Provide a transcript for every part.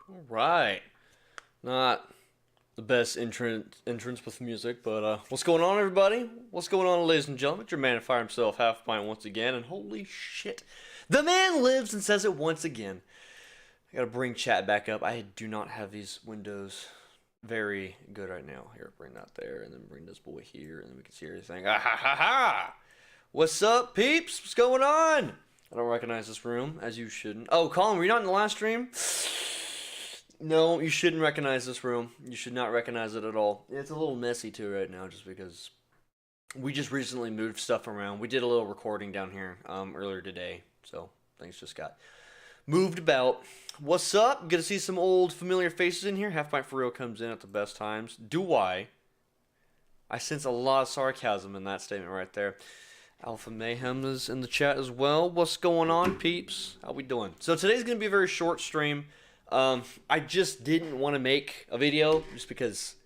All right. Not the best entrance with music, but what's going on, everybody? What's going on, ladies and gentlemen? It's your man fire himself, Halfpint once again, and holy shit, the man lives and says it once again. I gotta bring chat back up. I do not have these windows very good right now. Here, bring that there, and then bring this boy here, and then we can see everything. Ah ha ha ha! What's up, peeps? What's going on? I don't recognize this room, as you shouldn't. Oh, Colin, were you not in the last stream? No, you shouldn't recognize this room. You should not recognize it at all. It's a little messy too right now, just because we just recently moved stuff around. We did a little recording down here earlier today, so things just got moved about. What's up? Good to see some old familiar faces in here. Halfpint for real comes in at the best times. Do I? I sense a lot of sarcasm in that statement right there. Alpha Mayhem is in the chat as well. What's going on, peeps? How we doing? So today's going to be a very short stream. I just didn't want to make a video just because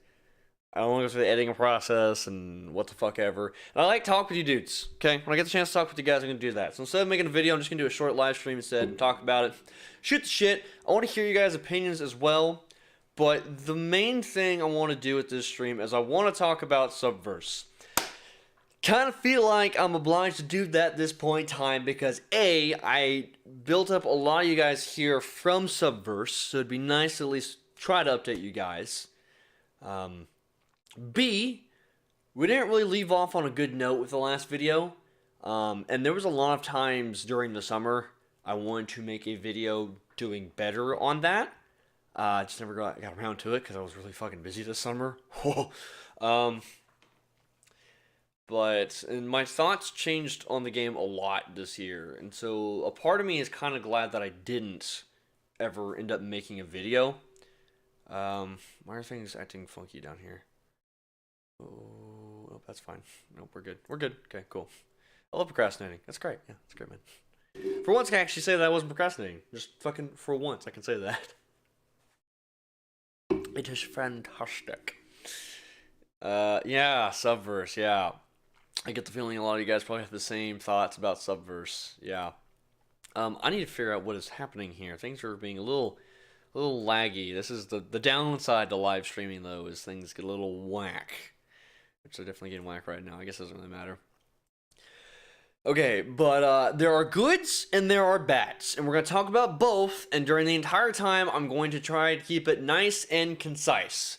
I don't want to go through the editing process and what the fuck ever. And I like to talk with you dudes, okay? When I get the chance to talk with you guys, I'm going to do that. So instead of making a video, I'm just going to do a short live stream instead and talk about it. Shoot the shit. I want to hear you guys' opinions as well. But the main thing I want to do with this stream is I want to talk about Subverse. Kind of feel like I'm obliged to do that at this point in time because A, I built up a lot of you guys here from Subverse, so it'd be nice to at least try to update you guys. B, we didn't really leave off on a good note with the last video, and there was a lot of times during the summer I wanted to make a video doing better on that. Just never got around to it because I was really fucking busy this summer. But my thoughts changed on the game a lot this year, and so a part of me is kind of glad that I didn't ever end up making a video. Why are things acting funky down here? Oh, that's fine. Nope, we're good. We're good. Okay, cool. I love procrastinating. That's great. Yeah, that's great, man. For once, I can actually say that I wasn't procrastinating. Just fucking for once, I can say that. It is fantastic. Yeah, Subverse, yeah. I get the feeling a lot of you guys probably have the same thoughts about Subverse. Yeah. I need to figure out what is happening here. Things are being a little laggy. This is the downside to live streaming, though, is things get a little whack. Which they're definitely getting whack right now. I guess it doesn't really matter. Okay, but there are goods and there are bads. And we're going to talk about both. And during the entire time, I'm going to try to keep it nice and concise.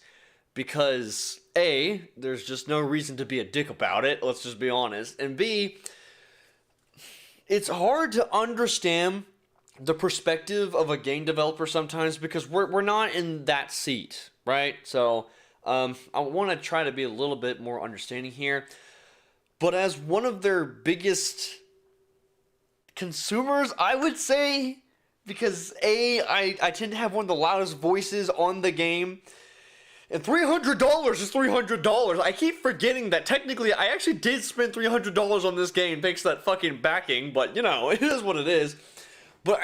Because A, there's just no reason to be a dick about it, let's just be honest. And B, it's hard to understand the perspective of a game developer sometimes because we're not in that seat, right? So I want to try to be a little bit more understanding here. But as one of their biggest consumers, I would say, because A, I tend to have one of the loudest voices on the game. And $300 is $300. I keep forgetting that technically I actually did spend $300 on this game thanks to that fucking backing, but you know, it is what it is. But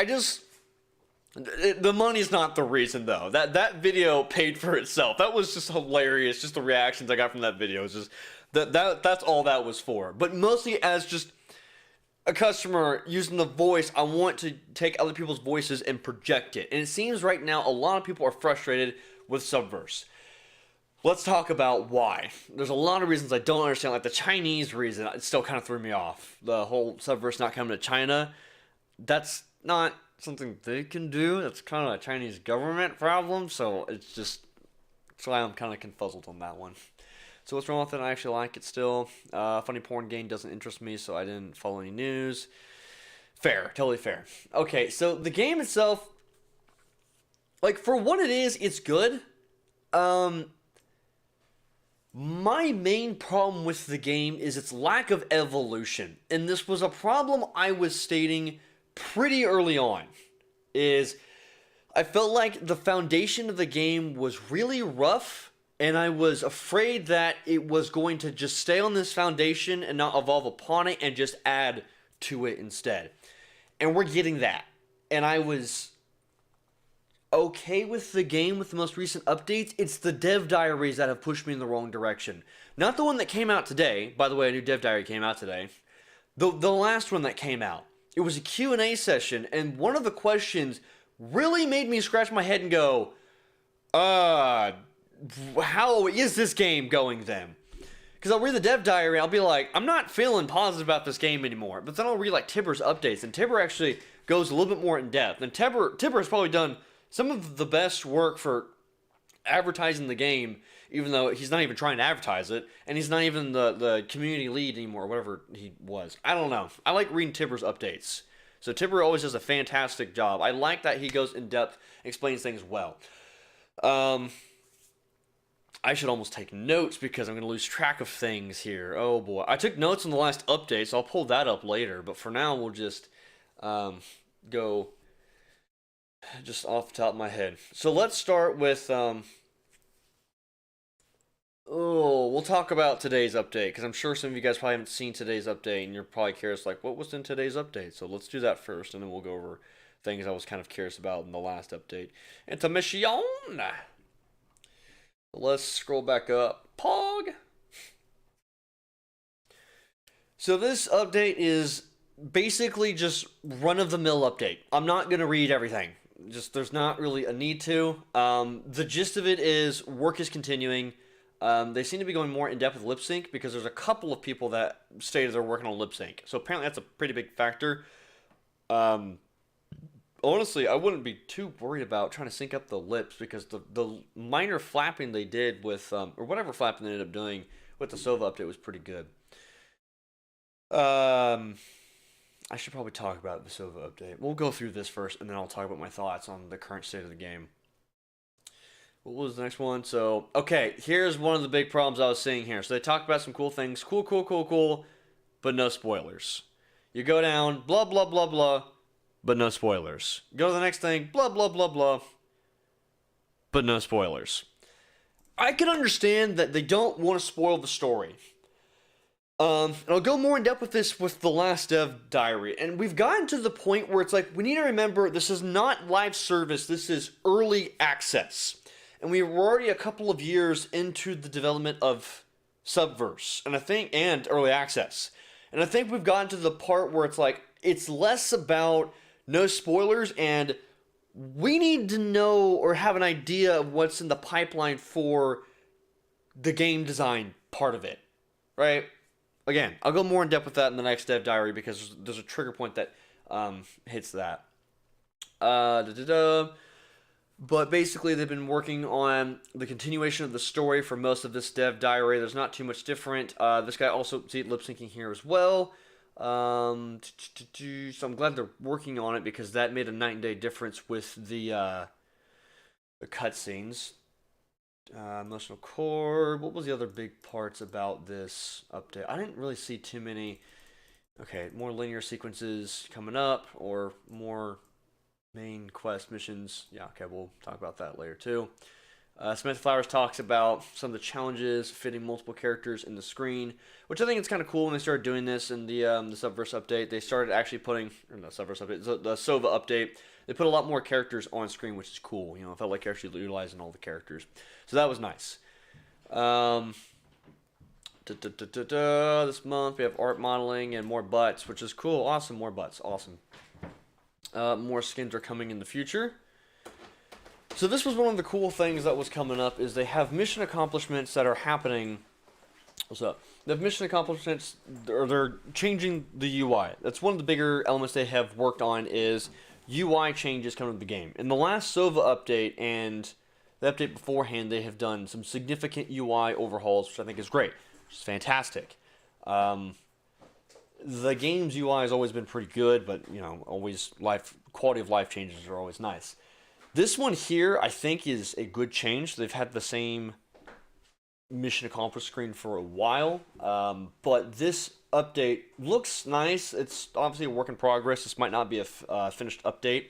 the money's not the reason though. That video paid for itself. That was just hilarious. Just the reactions I got from that video. It's just that's all that was for. But mostly as just a customer using the voice, I want to take other people's voices and project it. And it seems right now a lot of people are frustrated with Subverse. Let's talk about why. There's a lot of reasons I don't understand, like the Chinese reason, it still kind of threw me off. The whole Subverse not coming to China, that's not something they can do. That's kind of a Chinese government problem, so it's just, that's why I'm kind of confuzzled on that one. So what's wrong with it? I actually like it still. Funny porn game doesn't interest me, so I didn't follow any news. Fair, totally fair. Okay, so the game itself, like for what it is, it's good. My main problem with the game is its lack of evolution, and this was a problem I was stating pretty early on, is I felt like the foundation of the game was really rough, and I was afraid that it was going to just stay on this foundation and not evolve upon it and just add to it instead. And we're getting that, and I was okay with the game with the most recent updates. It's the dev diaries that have pushed me in the wrong direction. Not the one that came out today. By the way, a new dev diary came out today. The last one that came out. It was a Q&A session, and one of the questions really made me scratch my head and go, how is this game going then? Because I'll read the dev diary, I'll be like, I'm not feeling positive about this game anymore. But then I'll read like Tibber's updates, and Tibber actually goes a little bit more in depth. And Tibber has probably done some of the best work for advertising the game, even though he's not even trying to advertise it, and he's not even the community lead anymore, or whatever he was. I don't know. I like reading Tibber's updates. So Tibber always does a fantastic job. I like that he goes in depth, explains things well. I should almost take notes because I'm going to lose track of things here. Oh boy. I took notes on the last update, so I'll pull that up later. But for now, we'll just go just off the top of my head. So let's start with... we'll talk about today's update, because I'm sure some of you guys probably haven't seen today's update, and you're probably curious, like, what was in today's update? So let's do that first, and then we'll go over things I was kind of curious about in the last update. Intermission! Let's scroll back up. Pog! So this update is basically just run-of-the-mill update. I'm not going to read everything. Just, there's not really a need to. The gist of it is work is continuing. They seem to be going more in depth with lip sync because there's a couple of people that stated they're working on lip sync. So apparently that's a pretty big factor. Honestly, I wouldn't be too worried about trying to sync up the lips because the minor flapping they did with, or whatever flapping they ended up doing with the Sova update was pretty good. I should probably talk about the Sova update. We'll go through this first, and then I'll talk about my thoughts on the current state of the game. What was the next one? So, okay, here's one of the big problems I was seeing here. So they talked about some cool things. Cool, but no spoilers. You go down, blah, blah, blah, blah, but no spoilers. Go to the next thing, blah, blah, blah, blah, but no spoilers. I can understand that they don't want to spoil the story. And I'll go more in depth with this with the last dev diary. And we've gotten to the point where it's like, we need to remember this is not live service, this is early access. And we were already a couple of years into the development of Subverse, and early access. And I think we've gotten to the part where it's like, it's less about no spoilers, and we need to know or have an idea of what's in the pipeline for the game design part of it, right? Again, I'll go more in depth with that in the next dev diary because there's a trigger point that hits that. But basically, they've been working on the continuation of the story for most of this dev diary. There's not too much different. This guy also, see, lip syncing here as well. So I'm glad they're working on it because that made a night and day difference with the cutscenes. Emotional core. What was the other big parts about this update? I didn't really see too many. Okay, more linear sequences coming up, or more main quest missions. Yeah, okay, we'll talk about that later too. Samantha Flowers talks about some of the challenges fitting multiple characters in the screen, which I think is kind of cool when they started doing this in the Subverse update. They started actually putting, or not Subverse update, the Sova update, they put a lot more characters on screen, which is cool. You know, it felt like you're actually utilizing all the characters. So that was nice. This month we have art modeling and more butts, which is cool. Awesome, more butts. Awesome. More skins are coming in the future. So this was one of the cool things that was coming up, is they have mission accomplishments that are happening. What's up? They have mission accomplishments, or they're changing the UI. That's one of the bigger elements they have worked on, is UI changes coming to the game. In the last Sova update and the update beforehand, they have done some significant UI overhauls, which I think is great, which is fantastic. The game's UI has always been pretty good, but, you know, always quality of life changes are always nice. This one here, I think, is a good change. They've had the same mission accomplished screen for a while, but this update looks nice. It's obviously a work in progress. This might not be a finished update.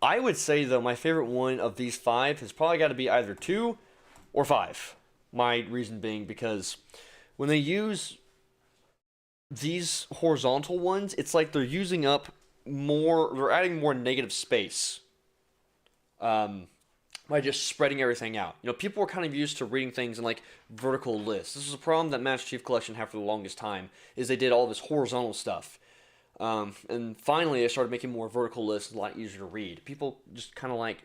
I would say, though, my favorite one of these 5 has probably got to be either 2 or 5. My reason being because when they use these horizontal ones, it's like they're using up more, they're adding more negative space by just spreading everything out. You know, people were kind of used to reading things in like vertical lists. This is a problem that Master Chief Collection had for the longest time, is they did all this horizontal stuff. And finally, I started making more vertical lists, a lot easier to read. People just kind of like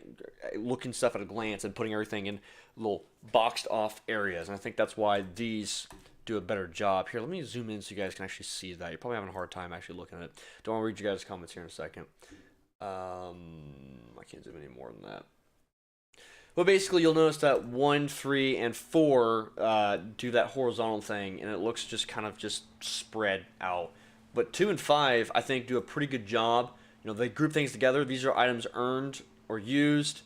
looking stuff at a glance and putting everything in little boxed off areas. And I think that's why these do a better job. Here, let me zoom in so you guys can actually see that. You're probably having a hard time actually looking at it. Don't want to read you guys' comments here in a second. I can't zoom any more than that. But basically, you'll notice that 1, 3, and 4 do that horizontal thing, and it looks just kind of just spread out. But 2 and 5, I think, do a pretty good job. You know, they group things together. These are items earned or used,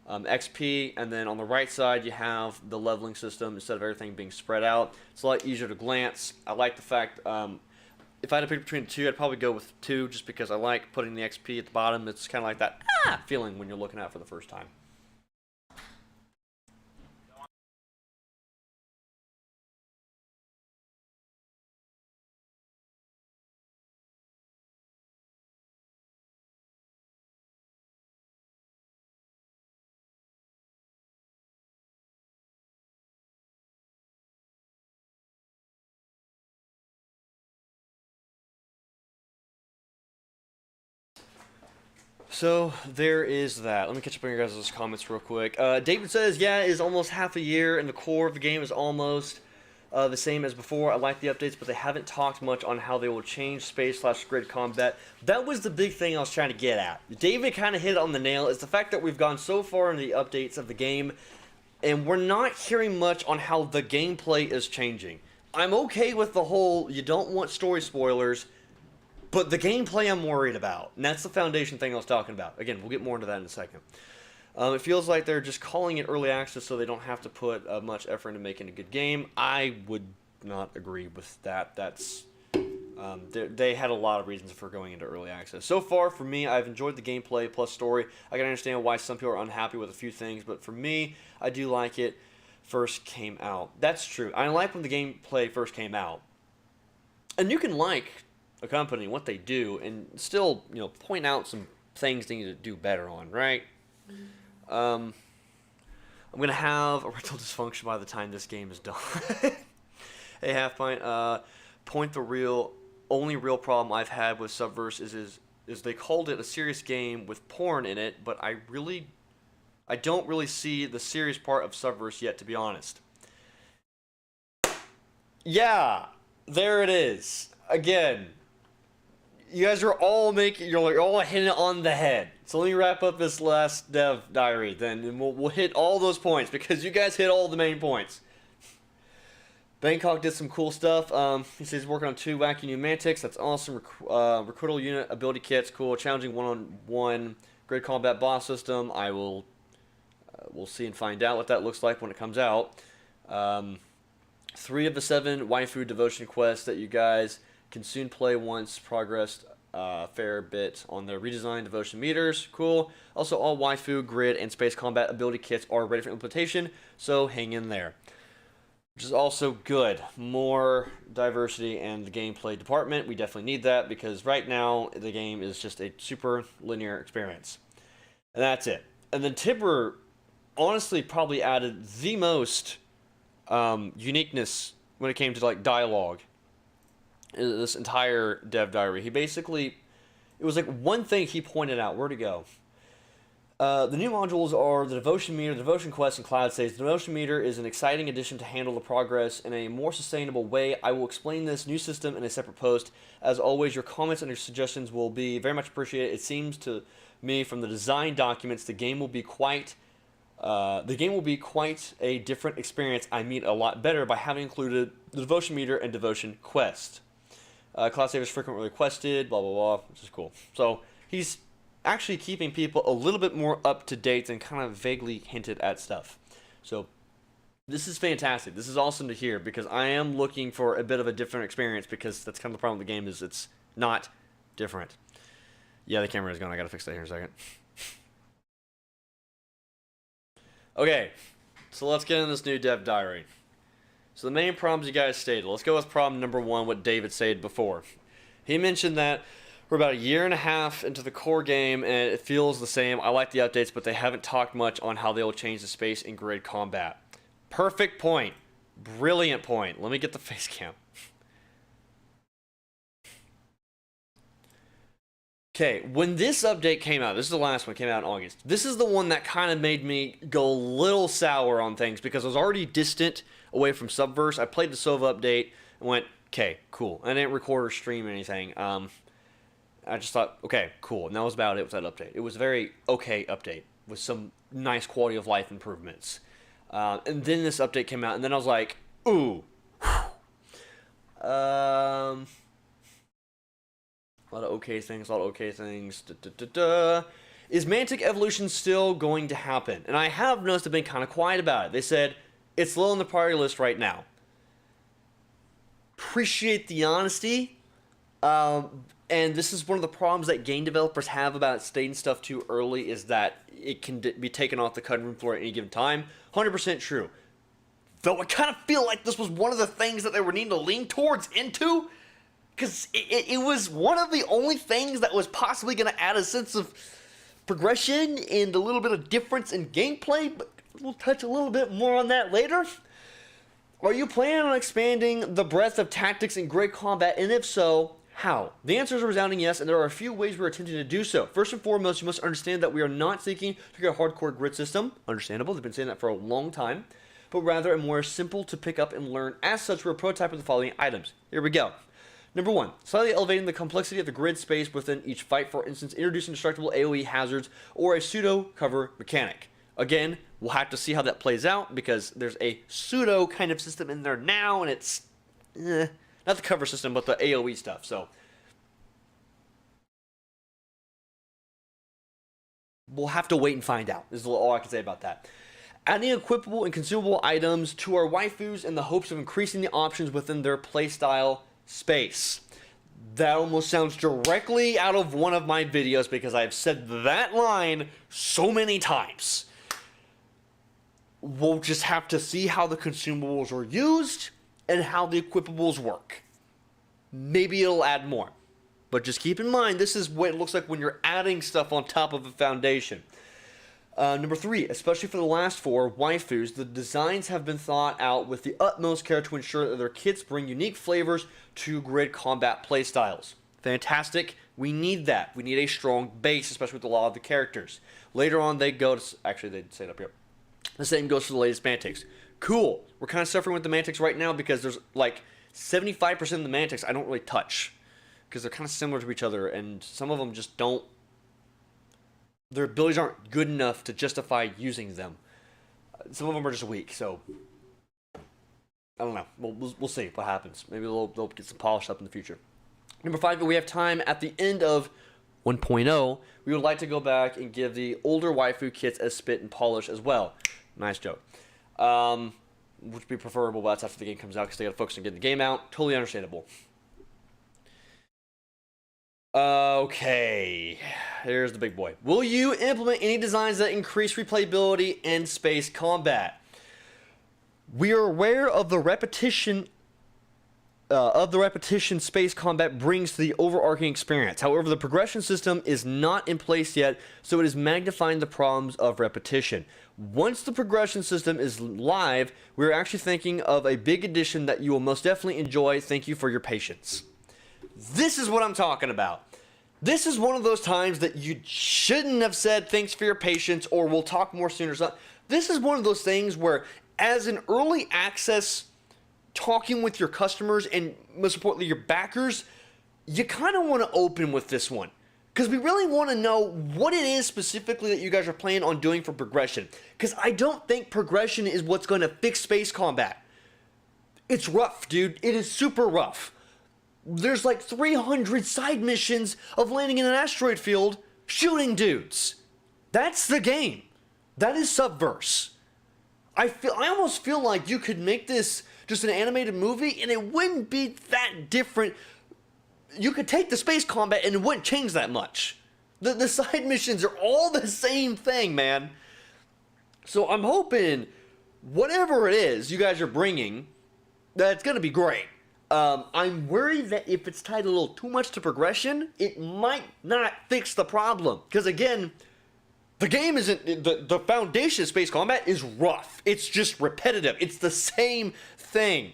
XP, and then on the right side, you have the leveling system instead of everything being spread out. It's a lot easier to glance. I like the fact, if I had to pick between the two, I'd probably go with 2 just because I like putting the XP at the bottom. It's kind of like that feeling when you're looking at it for the first time. So there is that. Let me catch up on your guys' comments real quick. David says, yeah, it is almost half a year, and the core of the game is almost the same as before. I like the updates, but they haven't talked much on how they will change space/grid combat. That was the big thing I was trying to get at. David kind of hit it on the nail. It's the fact that we've gone so far in the updates of the game, and we're not hearing much on how the gameplay is changing. I'm okay with the whole, you don't want story spoilers, but the gameplay I'm worried about, and that's the foundation thing I was talking about. Again, we'll get more into that in a second. It feels like they're just calling it early access so they don't have to put much effort into making a good game. I would not agree with that. They had a lot of reasons for going into early access. So far, for me, I've enjoyed the gameplay plus story. I can understand why some people are unhappy with a few things, but for me, I do like it first came out. That's true. I like when the gameplay first came out. And you can like a company, what they do, and still, you know, point out some things they need to do better on, right? I'm gonna have erectile dysfunction by the time this game is done. Hey, Halfpint, only real problem I've had with Subverse is they called it a serious game with porn in it, but I don't really see the serious part of Subverse yet, to be honest. Yeah, there it is. Again, you guys are all you're all hitting it on the head. So let me wrap up this last dev diary then, and we'll hit all those points because you guys hit all the main points. Bangkok did some cool stuff. He says he's working on 2 wacky new mantics. That's awesome. Recruital unit ability kits, cool. Challenging one-on-one grid combat boss system. We'll see and find out what that looks like when it comes out. 3 of the 7 waifu devotion quests that you guys can soon play once progressed a fair bit on their redesigned devotion meters. Cool. Also, all waifu, grid, and space combat ability kits are ready for implementation, so hang in there. Which is also good. More diversity in the gameplay department. We definitely need that because right now the game is just a super linear experience. And that's it. And then Tibber honestly probably added the most uniqueness when it came to like dialogue in this entire dev diary. He basically, it was like one thing he pointed out. Where'd it go? The new modules are the Devotion Meter, the Devotion Quest, and Cloud Saves. The Devotion Meter is an exciting addition to handle the progress in a more sustainable way. I will explain this new system in a separate post. As always, your comments and your suggestions will be very much appreciated. It seems to me from the design documents the game will be quite a different experience. I mean, a lot better by having included the Devotion Meter and Devotion Quest. Cloud Save is frequently requested, blah, blah, blah, which is cool. So he's actually keeping people a little bit more up to date and kind of vaguely hinted at stuff. So this is fantastic. This is awesome to hear because I am looking for a bit of a different experience because that's kind of the problem with the game is it's not different. Yeah, the camera is gone. I gotta fix that here in a second. Okay, so let's get in this new dev diary. So the main problems you guys stated. Let's go with problem number 1, what David said before. He mentioned that we're about a year and a half into the core game, and it feels the same. I like the updates, but they haven't talked much on how they will change the space and grid combat. Perfect point. Brilliant point. Let me get the face cam. Okay, when this update came out, this is the last one, came out in August. This is the one that kind of made me go a little sour on things because I was already distant away from Subverse. I played the Sova update and went, okay, cool. I didn't record or stream anything. I just thought, okay, cool. And that was about it with that update. It was a very okay update with some nice quality of life improvements. And then this update came out, and then I was like, ooh. A lot of okay things, Is Mantic Evolution still going to happen? And I have noticed they've been kind of quiet about it. They said, it's low on the priority list right now. Appreciate the honesty. And this is one of the problems that game developers have about stating stuff too early, is that it can be taken off the cutting room floor at any given time. 100% true. Though I kind of feel like this was one of the things that they were needing to lean towards into, because it was one of the only things that was possibly going to add a sense of progression and a little bit of difference in gameplay, but we'll touch a little bit more on that later. Are you planning on expanding the breadth of tactics in grid combat, and if so, how? The answer is a resounding yes, and there are a few ways we're attempting to do so. First and foremost, you must understand that we are not seeking to get a hardcore grid system. Understandable, they've been saying that for a long time. But rather a more simple to pick up and learn. As such, we're prototyping the following items. Here we go. Number 1, slightly elevating the complexity of the grid space within each fight, for instance, introducing destructible AoE hazards or a pseudo-cover mechanic. Again, we'll have to see how that plays out, because there's a pseudo kind of system in there now, and it's not the cover system, but the AoE stuff, so we'll have to wait and find out, is all I can say about that. Adding equipable and consumable items to our waifus in the hopes of increasing the options within their playstyle space. That almost sounds directly out of one of my videos, because I've said that line so many times. We'll just have to see how the consumables are used and how the equipables work. Maybe it'll add more. But just keep in mind, this is what it looks like when you're adding stuff on top of a foundation. Number 3, especially for the last 4, waifus, the designs have been thought out with the utmost care to ensure that their kits bring unique flavors to grid combat playstyles. Fantastic. We need that. We need a strong base, especially with a lot of the characters. Later on, they go to... Actually, they say it up here. The same goes for the latest Mantics. Cool. We're kind of suffering with the Mantics right now because there's like 75% of the Mantics I don't really touch, because they're kind of similar to each other, and some of them just don't... Their abilities aren't good enough to justify using them. Some of them are just weak, so I don't know. We'll see what happens. Maybe they'll get some polish up in the future. Number 5, if we have time at the end of 1.0, we would like to go back and give the older waifu kits a spit and polish as well. Nice joke. Which would be preferable, but that's after the game comes out, because they got to focus on getting the game out. Totally understandable. Okay, here's the big boy. Will you implement any designs that increase replayability in space combat? We are aware of the repetition space combat brings to the overarching experience. However, the progression system is not in place yet, so it is magnifying the problems of repetition. Once the progression system is live, we're actually thinking of a big addition that you will most definitely enjoy. Thank you for your patience. This is what I'm talking about. This is one of those times that you shouldn't have said thanks for your patience or we'll talk more soon or something. This is one of those things where, as an early access, talking with your customers and most importantly your backers, you kind of want to open with this one. Because we really want to know what it is specifically that you guys are planning on doing for progression. Because I don't think progression is what's going to fix space combat. It's rough, dude. It is super rough. There's like 300 side missions of landing in an asteroid field, shooting dudes. That's the game. That is Subverse. I almost feel like you could make this just an animated movie and it wouldn't be that different. You could take the space combat and it wouldn't change that much. The side missions are all the same thing, man. So I'm hoping whatever it is you guys are bringing, that's going to be great. I'm worried that if it's tied a little too much to progression, it might not fix the problem. Because again, the game isn't... The foundation of space combat is rough. It's just repetitive. It's the same thing.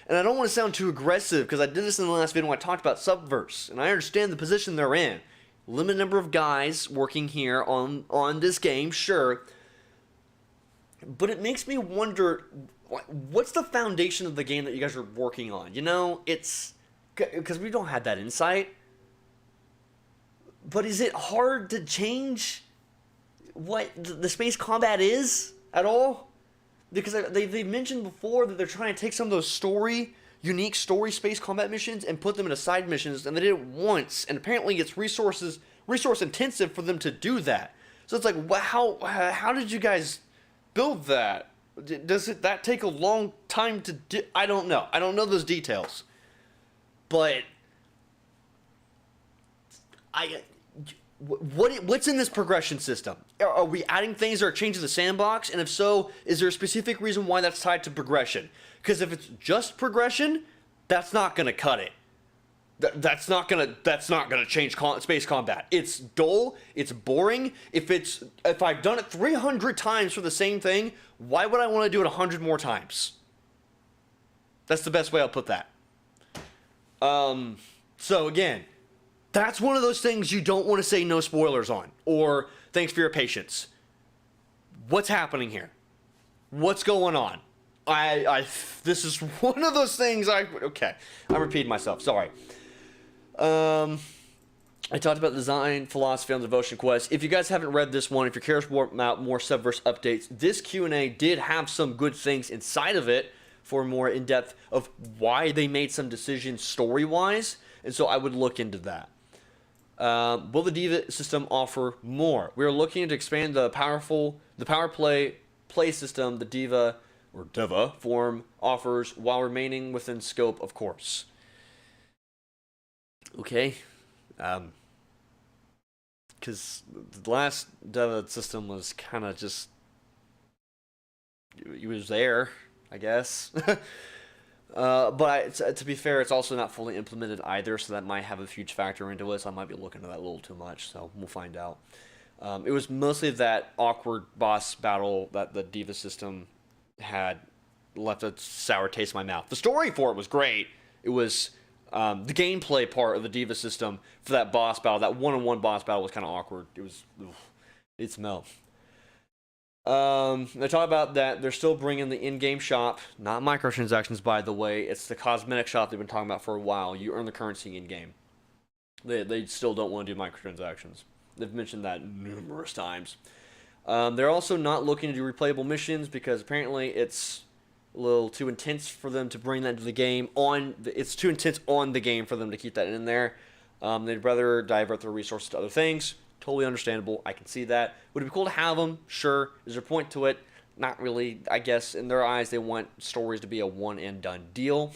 And I don't want to sound too aggressive, because I did this in the last video when I talked about Subverse. And I understand the position they're in. limited number of guys working here on this game, sure. But it makes me wonder, what's the foundation of the game that you guys are working on? You know, it's because we don't have that insight. But is it hard to change what the space combat is at all? Because they mentioned before that they're trying to take some of those unique story space combat missions and put them into side missions, and they did it once, and apparently it's resource intensive for them to do that. So it's like, how did you guys build that? Does that take a long time to do? I don't know. I don't know those details. But what's in this progression system? Are we adding things that are changing the sandbox? And if so, is there a specific reason why that's tied to progression? Because if it's just progression, that's not going to cut it. That's not gonna change space combat. It's dull. It's boring. If I've done it 300 times for the same thing, why would I want to do it 100 more times? That's the best way I'll put that. So again, that's one of those things you don't want to say no spoilers on, or thanks for your patience. What's happening here? What's going on? This is one of those things okay, I'm repeating myself, sorry. I talked about the design philosophy on Devotion Quest. If you guys haven't read this one, if you're curious about more Subverse updates, this Q&A did have some good things inside of it for more in-depth of why they made some decisions story-wise, and so I would look into that. Will the Diva system offer more? We are looking to expand the power play system the Diva form offers while remaining within scope, of course. Okay. Because the last Diva system was kind of just, it was there, I guess. But to be fair, it's also not fully implemented either, so that might have a huge factor into it, so I might be looking at that a little too much, so we'll find out. It was mostly that awkward boss battle that the Diva system had left a sour taste in my mouth. The story for it was great. It was the gameplay part of the Diva system for that boss battle, that one-on-one boss battle was kind of awkward. It smelled. They talk about that they're still bringing the in-game shop, not microtransactions, by the way. It's the cosmetic shop they've been talking about for a while. You earn the currency in-game. They still don't want to do microtransactions. They've mentioned that numerous times. They're also not looking to do replayable missions because apparently it's a little too intense for them to bring that into the game. It's too intense on the game for them to keep that in there. They'd rather divert their resources to other things. Totally understandable. I can see that. Would it be cool to have them? Sure. Is there a point to it? Not really. I guess in their eyes, they want stories to be a one-and-done deal.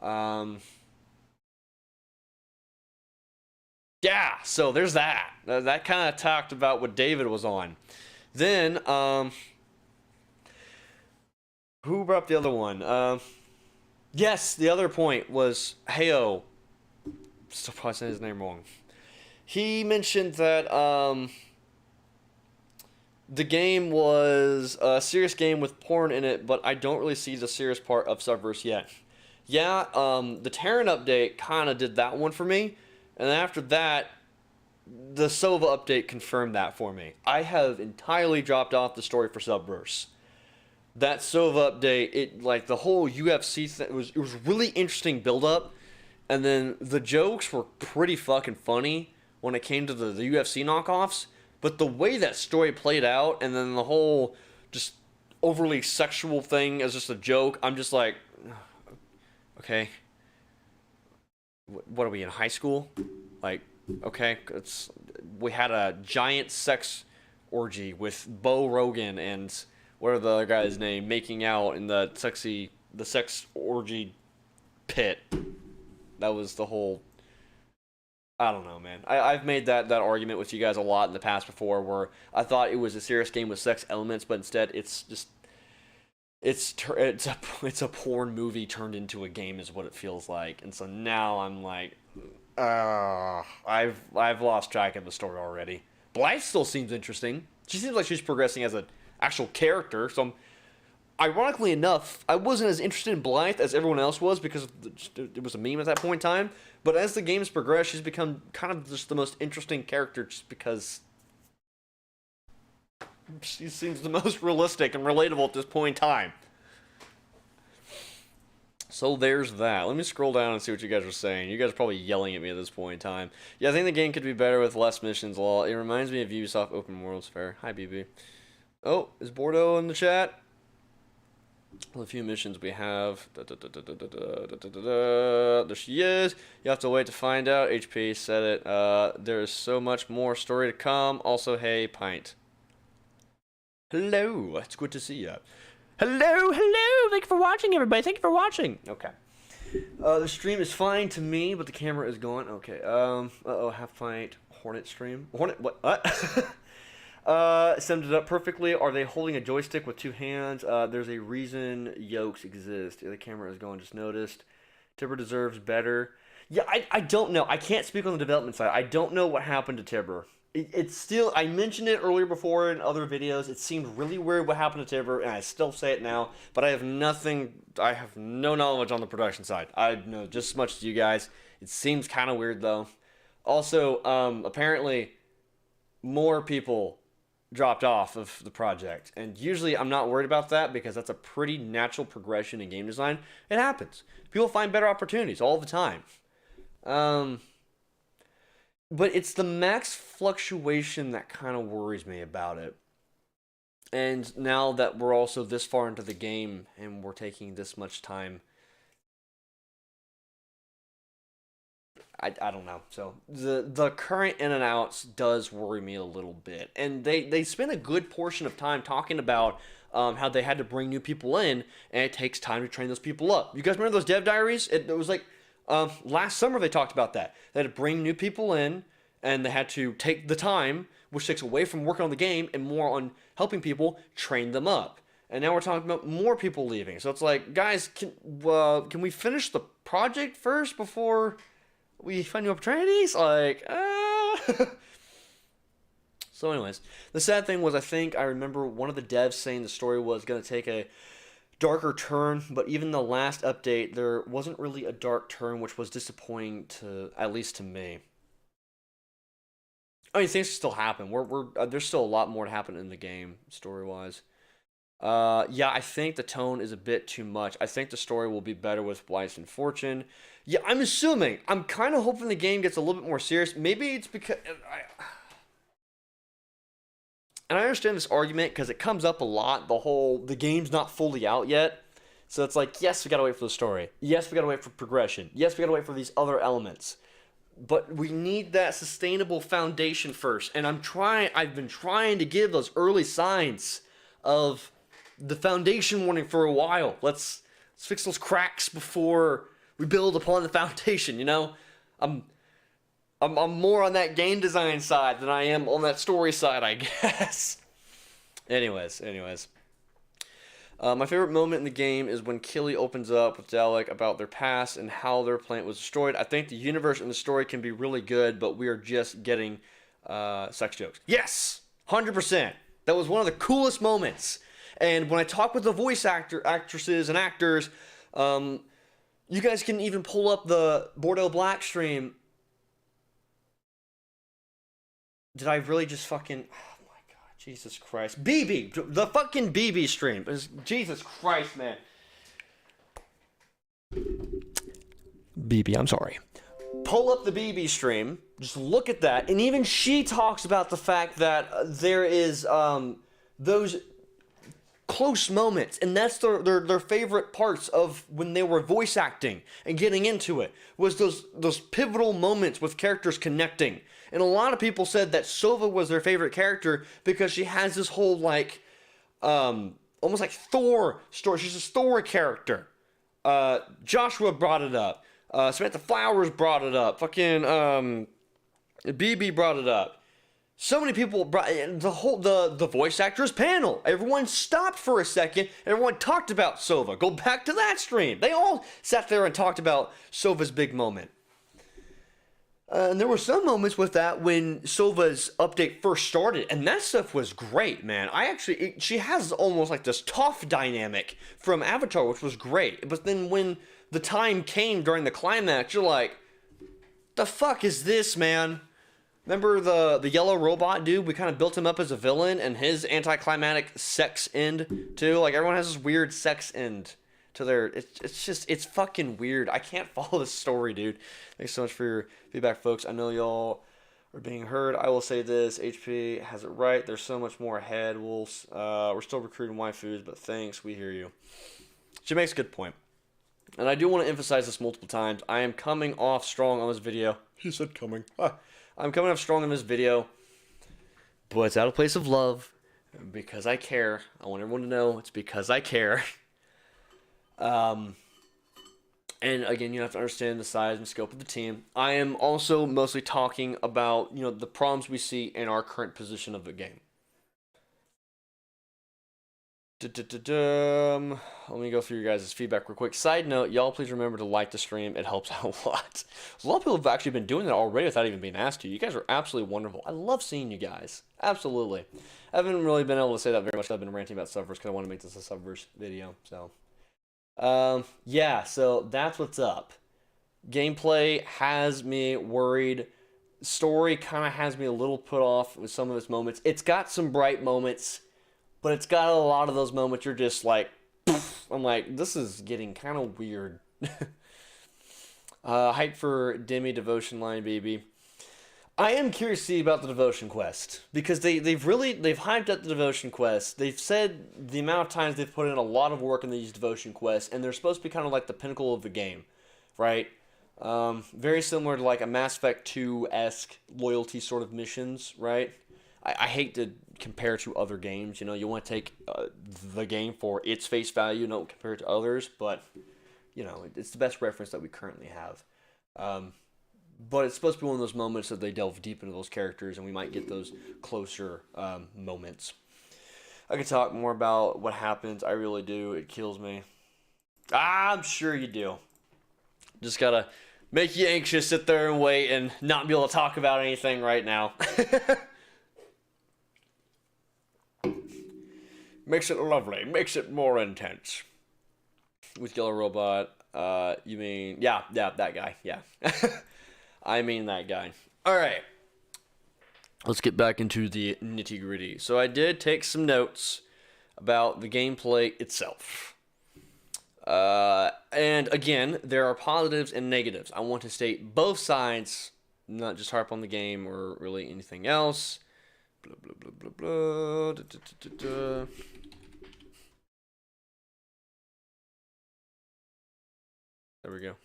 Yeah, so there's that. That kind of talked about what David was on. Then, who brought up the other one? Yes, the other point was Heyo. Still probably saying his name wrong. He mentioned that the game was a serious game with porn in it, but I don't really see the serious part of Subverse yet. Yeah, the Terran update kind of did that one for me, and after that, the Sova update confirmed that for me. I have entirely dropped off the story for Subverse. That Sova update, like the whole UFC thing, it was really interesting build up, and then the jokes were pretty fucking funny when it came to the UFC knockoffs, but the way that story played out, and then the whole just overly sexual thing as just a joke, I'm just like, okay, what are we in high school? Like, okay, we had a giant sex orgy with Bo Rogan and what are the other guy's name making out in the sex orgy pit. That was the whole. I don't know, man. I've made that argument with you guys a lot in the past before, where I thought it was a serious game with sex elements, but instead it's just it's a porn movie turned into a game is what it feels like. And so now I'm like, I've lost track of the story already. Blythe still seems interesting. She seems like she's progressing as an actual character. So ironically enough, I wasn't as interested in Blythe as everyone else was because it was a meme at that point in time. But as the game's progressed, she's become kind of just the most interesting character just because she seems the most realistic and relatable at this point in time. So there's that. Let me scroll down and see what you guys are saying. You guys are probably yelling at me at this point in time. Yeah, I think the game could be better with less missions. Lol. It reminds me of Ubisoft Open Worlds Fair. Hi, BB. Oh, is Bordeaux in the chat? The few missions we have. There she is. You have to wait to find out. HP said it. There is so much more story to come. Also, hey, Pint. Hello. It's good to see you. Hello, hello. Thank you for watching, everybody. Thank you for watching. Okay. The stream is fine to me, but the camera is going. Okay. Uh-oh, Halfpint Hornet stream. Hornet, what? Summed it up perfectly. Are they holding a joystick with two hands? There's a reason yokes exist. The camera is going, just noticed. Tibber deserves better. Yeah, I don't know. I can't speak on the development side. I don't know what happened to Tibber. It's still, I mentioned it earlier before in other videos. It seemed really weird what happened to Tibber, and I still say it now, but I have no knowledge on the production side. I know just as much as you guys. It seems kind of weird, though. Also, apparently, more people dropped off of the project, and usually I'm not worried about that because that's a pretty natural progression in game design. It happens. People find better opportunities all the time. But it's the max fluctuation that kind of worries me about it. And now that we're also this far into the game and we're taking this much time, I don't know. So the current in and outs does worry me a little bit. And they spent a good portion of time talking about how they had to bring new people in, and it takes time to train those people up. You guys remember those dev diaries? It was like last summer they talked about that. They had to bring new people in, and they had to take the time, which takes away from working on the game and more on helping people train them up. And now we're talking about more people leaving. So it's like, guys, can we finish the project first before we find new opportunities? Like, So anyways, the sad thing was, I remember one of the devs saying the story was going to take a darker turn, but even the last update, there wasn't really a dark turn, which was disappointing at least to me. I mean, things still happen. There's still a lot more to happen in the game, story-wise. Yeah, I think the tone is a bit too much. I think the story will be better with Blythe and Fortune. Yeah, I'm kind of hoping the game gets a little bit more serious. Maybe it's because... And I understand this argument because it comes up a lot, the game's not fully out yet. So it's like, yes, we gotta wait for the story. Yes, we gotta wait for progression. Yes, we gotta wait for these other elements. But we need that sustainable foundation first. And I've been trying to give those early signs of the foundation warning for a while. Let's fix those cracks before we build upon the foundation, you know? I'm more on that game design side than I am on that story side, I guess. Anyways. My favorite moment in the game is when Killy opens up with Dalek about their past and how their planet was destroyed. I think the universe and the story can be really good, but we are just getting sex jokes. Yes! 100%. That was one of the coolest moments. And when I talk with the voice actresses and actors, you guys can even pull up the Bordeaux Black stream. Did I really just fucking... Oh my god, Jesus Christ. BB! The fucking BB stream. Jesus Christ, man. BB, I'm sorry. Pull up the BB stream. Just look at that. And even she talks about the fact that there is those close moments. And that's their favorite parts of when they were voice acting and getting into it. Was those pivotal moments with characters connecting. And a lot of people said that Sova was their favorite character because she has this whole, like, almost like Thor story. She's a Thor character. Joshua brought it up. Samantha Flowers brought it up. Fucking, BB brought it up. So many people brought the voice actors panel. Everyone stopped for a second. Everyone talked about Sova. Go back to that stream. They all sat there and talked about Sova's big moment. And there were some moments with that when Silva's update first started, and that stuff was great, man. She has almost like this tough dynamic from Avatar, which was great. But then when the time came during the climax, you're like, the fuck is this, man? Remember the yellow robot dude? We kind of built him up as a villain, and his anticlimactic sex end too. Like everyone has this weird sex end to their. It's fucking weird. I can't follow this story, dude. Thanks so much for your feedback, folks. I know y'all are being heard. I will say this: HP has it right. There's so much more ahead. We're still recruiting waifus, but thanks. We hear you. She makes a good point. And I do want to emphasize this multiple times. I am coming off strong on this video. He said coming. I'm coming off strong in this video. But it's out of place of love. Because I care. I want everyone to know it's because I care. And again, you have to understand the size and scope of the team. I am also mostly talking about, the problems we see in our current position of the game. Let me go through your guys' feedback real quick. Side note, y'all please remember to like the stream. It helps out a lot. A lot of people have actually been doing that already without even being asked to. You guys are absolutely wonderful. I love seeing you guys. Absolutely. I haven't really been able to say that very much. I've been ranting about Subverse because I want to make this a Subverse video. So, yeah, so that's what's up. Gameplay has me worried. Story kind of has me a little put off with some of its moments. It's got some bright moments. But it's got a lot of those moments you're just like, I'm like, this is getting kind of weird. Hype for Demi Devotion Line, baby. I am curious to see about the Devotion Quest. Because they've hyped up the Devotion Quest. They've said the amount of times they've put in a lot of work in these Devotion Quests. And they're supposed to be kind of like the pinnacle of the game. Right? Very similar to like a Mass Effect 2-esque loyalty sort of missions. Right? I hate to compare to other games. You want to take the game for its face value, don't compare it to others. But, it's the best reference that we currently have. But it's supposed to be one of those moments that they delve deep into those characters, and we might get those closer moments. I could talk more about what happens. I really do. It kills me. I'm sure you do. Just gotta make you anxious, sit there and wait, and not be able to talk about anything right now. Makes it lovely. Makes it more intense. With Yellow Robot, you mean... Yeah, that guy. Yeah. I mean that guy. Alright. Let's get back into the nitty-gritty. So I did take some notes about the gameplay itself. And again, there are positives and negatives. I want to state both sides, not just harp on the game or really anything else. Blah, blah, blah, blah, blah. Da, da, da, da, da. There we go.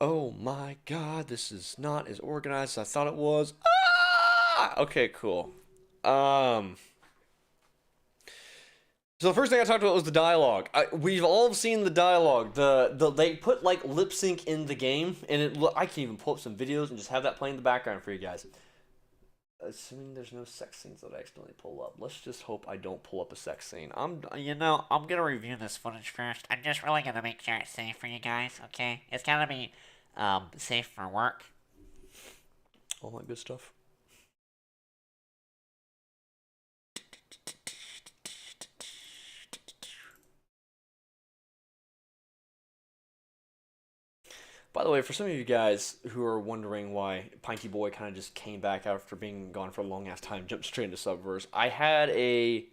Oh my god, this is not as organized as I thought it was. Ah! Okay, cool. So the first thing I talked about was the dialogue. We've all seen the dialogue. They put like lip sync in the game, and I can even pull up some videos and just have that playing in the background for you guys. Assuming there's no sex scenes that I accidentally pull up. Let's just hope I don't pull up a sex scene. I'm gonna review this footage first. I'm just really gonna make sure it's safe for you guys, okay? It's gotta be, safe for work. All that good stuff. By the way, for some of you guys who are wondering why Pinky Boy kind of just came back after being gone for a long ass time, jumped straight into Subverse, I had a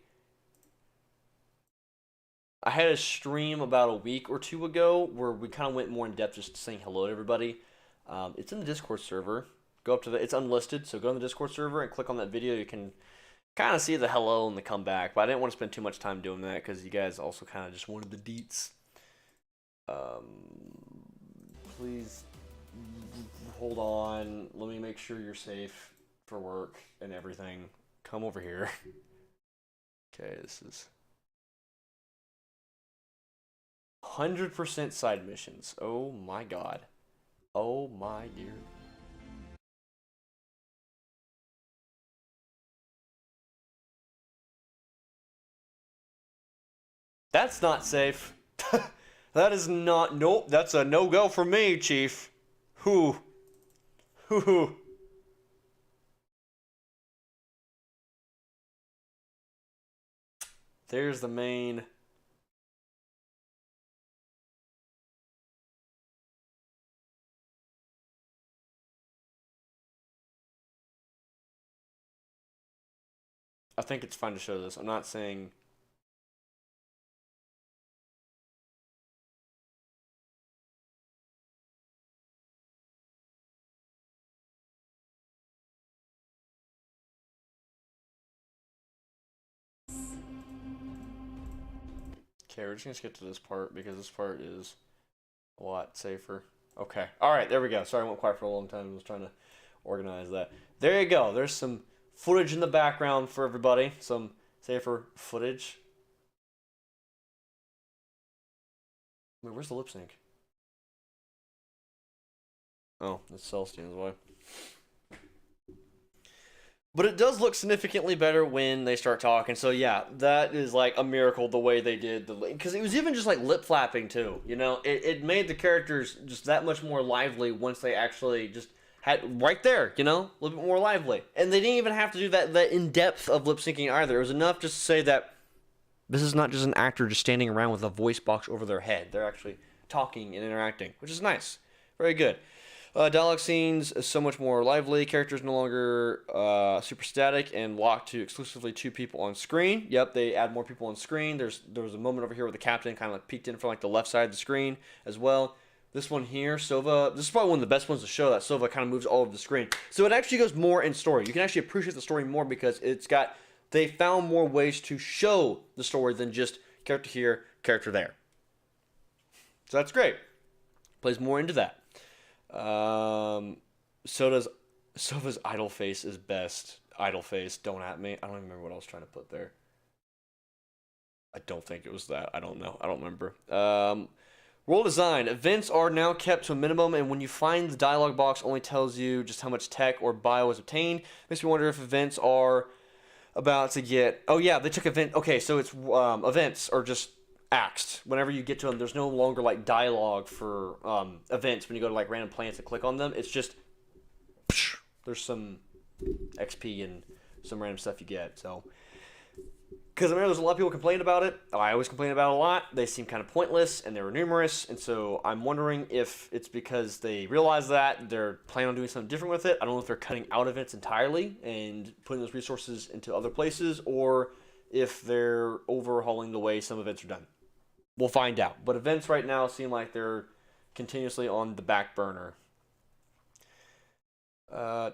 stream about a week or two ago where we kind of went more in depth just saying hello to everybody. It's in the Discord server. Go up to it's unlisted, so go on the Discord server and click on that video. You can kind of see the hello and the comeback, but I didn't want to spend too much time doing that because you guys also kind of just wanted the deets. Please hold on. Let me make sure you're safe for work and everything. Come over here. Okay, this is 100% side missions. Oh my god. Oh my dear. That's not safe. That is not... Nope, that's a no-go for me, Chief. Whew. Whew. There's the main. I think it's fine to show this. I'm not saying. Okay, we're just gonna skip to this part because this part is a lot safer. Okay. All right, there we go. Sorry, I went quiet for a long time. I was trying to organize that. There you go. There's some footage in the background for everybody. Some safer footage. Wait, where's the lip sync? Oh, it's Celestine's way. But it does look significantly better when they start talking. So yeah, that is like a miracle the way they did the, because it was even just like lip flapping too. You know, it made the characters just that much more lively once they actually just had right there. You know, a little bit more lively, and they didn't even have to do that in depth of lip syncing either. It was enough just to say that this is not just an actor just standing around with a voice box over their head. They're actually talking and interacting, which is nice. Very good. Dialogue scenes is so much more lively. Characters no longer super static and locked to exclusively two people on screen. Yep, they add more people on screen. There was a moment over here where the captain kind of like peeked in from like the left side of the screen as well. This one here, Sova, this is probably one of the best ones to show that Sova kind of moves all over the screen. So it actually goes more in story. You can actually appreciate the story more because they found more ways to show the story than just character here, character there. So that's great. Plays more into that. Soda's Sova's idle face is best. Idle face, don't at me. I don't even remember what I was trying to put there. I don't think it was that. I don't know. I don't remember. Role design. Events are now kept to a minimum, and when you find the dialogue box only tells you just how much tech or bio is obtained. Makes me wonder if events are about to get... Oh, yeah, they took event... Okay, so it's events are just axed. Whenever you get to them, there's no longer like dialogue for events when you go to like random planets and click on them. It's just there's some XP and some random stuff you get. So because I remember there's a lot of people complain about it. I always complain about it a lot. They seem kind of pointless and they were numerous, and so I'm wondering if it's because they realize that they're planning on doing something different with it. I don't know if they're cutting out events entirely and putting those resources into other places, or if they're overhauling the way some events are done. We'll find out. But events right now seem like they're continuously on the back burner. A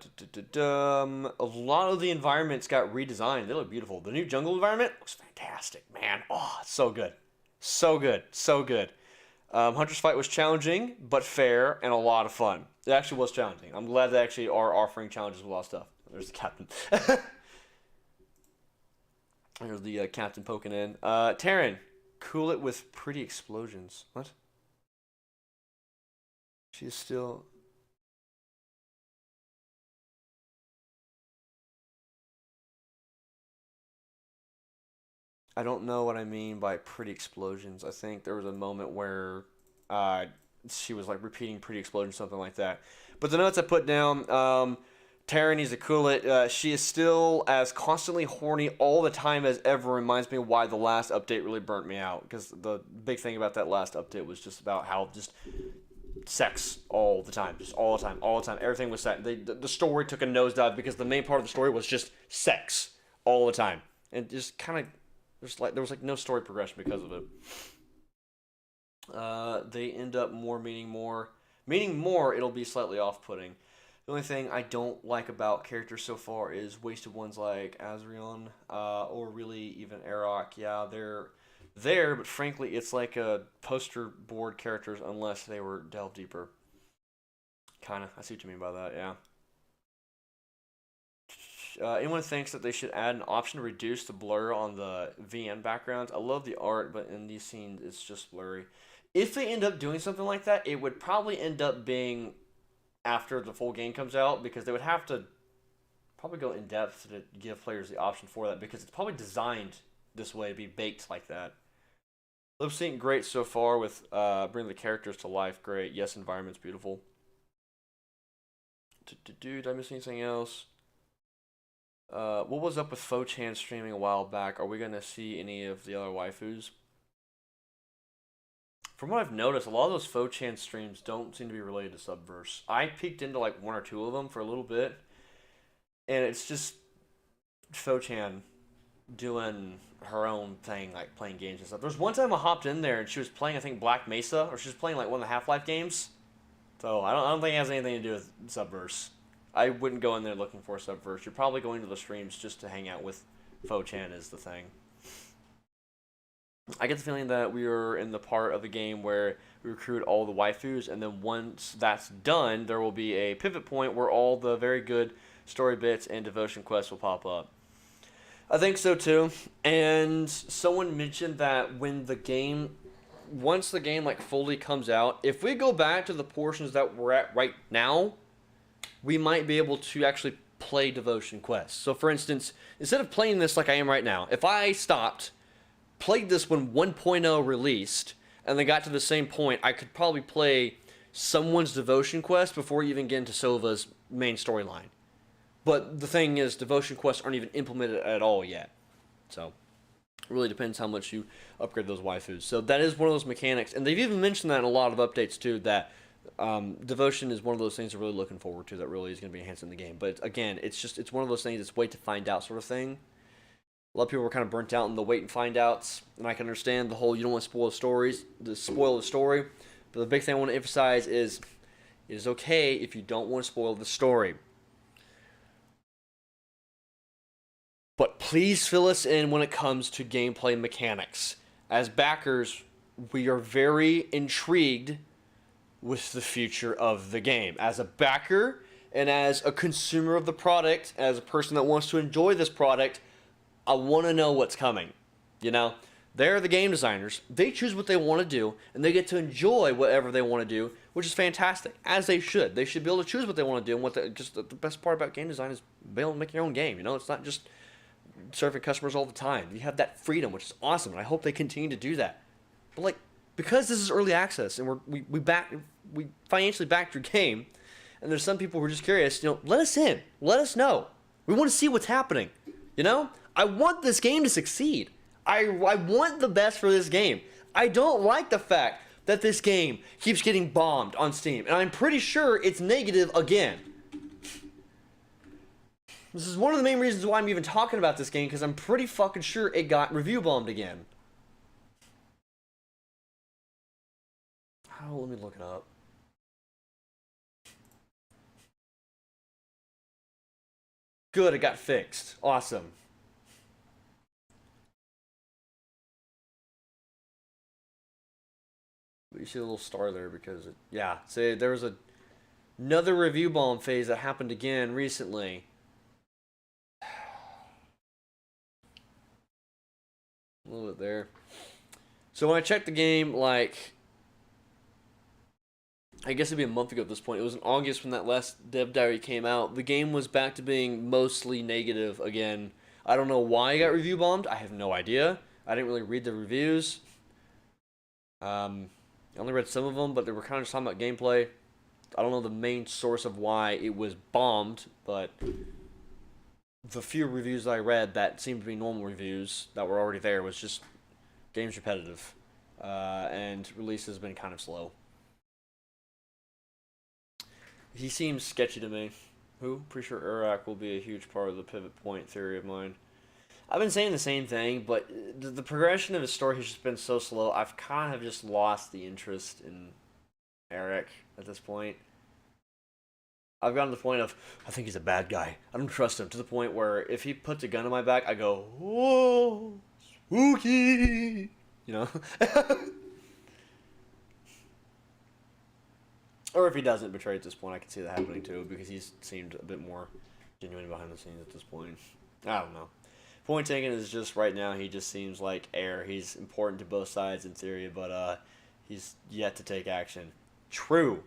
lot of the environments got redesigned. They look beautiful. The new jungle environment looks fantastic, man. Oh, it's so good. So good. So good. Hunter's fight was challenging, but fair and a lot of fun. It actually was challenging. I'm glad they actually are offering challenges with a lot of stuff. There's the captain. There's the captain poking in. Taryn. Cool it with pretty explosions. What? She's still... I don't know what I mean by pretty explosions. I think there was a moment where she was like repeating pretty explosions, something like that. But the notes I put down, Taryn needs to cool it. She is still as constantly horny all the time as ever. Reminds me of why the last update really burnt me out. Because the big thing about that last update was just about how just sex all the time. Just all the time. All the time. Everything was sex. The story took a nosedive because the main part of the story was just sex all the time. And just kind of... there was like no story progression because of it. They end up meaning more. It'll be slightly off-putting. The only thing I don't like about characters so far is wasted ones like Azrion, or really even Arok. Yeah, they're there, but frankly, it's like a poster board characters unless they were delved deeper. Kinda. I see what you mean by that. Yeah. Anyone thinks that they should add an option to reduce the blur on the VN backgrounds? I love the art, but in these scenes, it's just blurry. If they end up doing something like that, it would probably end up being after the full game comes out, because they would have to probably go in depth to give players the option for that, because it's probably designed this way to be baked like that. Lip sync great so far with bringing the characters to life. Great. Yes, environment's beautiful. Did I miss anything else? What was up with Fo-Chan streaming a while back? Are we gonna see any of the other waifus? From what I've noticed, a lot of those Fo-Chan streams don't seem to be related to Subverse. I peeked into like one or two of them for a little bit, and it's just Fo-Chan doing her own thing, like playing games and stuff. There's one time I hopped in there and she was playing, I think, Black Mesa, or she was playing like one of the Half-Life games. So I don't think it has anything to do with Subverse. I wouldn't go in there looking for Subverse. You're probably going to the streams just to hang out with Fo-Chan is the thing. I get the feeling that we are in the part of the game where we recruit all the waifus, and then once that's done, there will be a pivot point where all the very good story bits and devotion quests will pop up. I think so too. And someone mentioned that when the game, once the game like fully comes out, if we go back to the portions that we're at right now, we might be able to actually play devotion quests. So for instance, instead of playing this like I am right now, if I stopped, played this when 1.0 released, and then got to the same point, I could probably play someone's devotion quest before you even get into Silva's main storyline. But the thing is, devotion quests aren't even implemented at all yet. So it really depends how much you upgrade those waifus. So that is one of those mechanics, and they've even mentioned that in a lot of updates too, that devotion is one of those things they're really looking forward to that really is going to be enhancing the game. But again, it's one of those things, it's wait to find out sort of thing. A lot of people were kind of burnt out in the wait and find outs, and I can understand the whole you don't want to spoil the story. But the big thing I want to emphasize is it is okay if you don't want to spoil the story. But please fill us in when it comes to gameplay mechanics. As backers, we are very intrigued with the future of the game. As a backer and as a consumer of the product, as a person that wants to enjoy this product, I want to know what's coming. You know, they're the game designers. They choose what they want to do, and they get to enjoy whatever they want to do, which is fantastic, as they should. They should be able to choose what they want to do, and the best part about game design is being able to make your own game. You know, it's not just serving customers all the time. You have that freedom, which is awesome, and I hope they continue to do that. But like, because this is early access, and we financially backed your game, and there's some people who are just curious, you know, let us in. Let us know. We want to see what's happening. You know? I want this game to succeed. I want the best for this game. I don't like the fact that this game keeps getting bombed on Steam, and I'm pretty sure it's negative again. This is one of the main reasons why I'm even talking about this game, because I'm pretty fucking sure it got review bombed again. Oh, let me look it up. Good, it got fixed. Awesome. You see a little star there because, yeah. See, there was another review bomb phase that happened again recently. A little bit there. So when I checked the game, like, I guess it'd be a month ago at this point. It was in August when that last dev diary came out. The game was back to being mostly negative again. I don't know why it got review bombed. I have no idea. I didn't really read the reviews. I only read some of them, but they were kind of just talking about gameplay. I don't know the main source of why it was bombed, but the few reviews I read that seemed to be normal reviews that were already there was just game's repetitive, and release has been kind of slow. He seems sketchy to me. Who? Pretty sure Iraq will be a huge part of the pivot point theory of mine. I've been saying the same thing, but the progression of his story has just been so slow. I've kind of just lost the interest in Eric at this point. I've gotten to the point of, I think he's a bad guy. I don't trust him, to the point where if he puts a gun in my back, I go, whoa, spooky, you know? Or if he doesn't betray at this point, I can see that happening too, because he's seemed a bit more genuine behind the scenes at this point. I don't know. Point taken is just right now he just seems like air. He's important to both sides in theory, but he's yet to take action. True.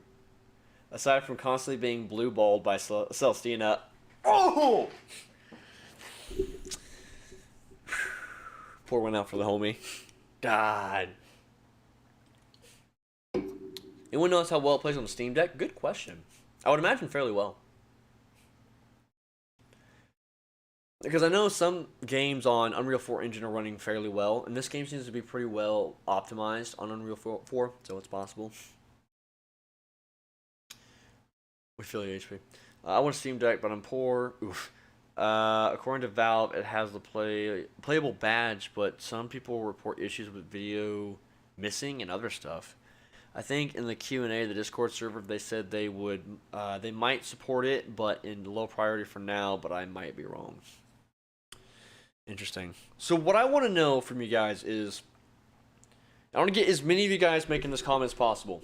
Aside from constantly being blue-balled by Celestina. Oh! Pour one out for the homie. God. Anyone knows how well it plays on the Steam Deck? Good question. I would imagine fairly well. Because I know some games on Unreal 4 engine are running fairly well, and this game seems to be pretty well optimized on Unreal 4, so it's possible. We feel you, HP. I want a Steam Deck, but I'm poor. Oof. According to Valve, it has the playable badge, but some people report issues with video missing and other stuff. I think in the Q&A, the Discord server, they said they might support it, but in low priority for now. But I might be wrong. Interesting. So what I want to know from you guys is, I want to get as many of you guys making this comment as possible.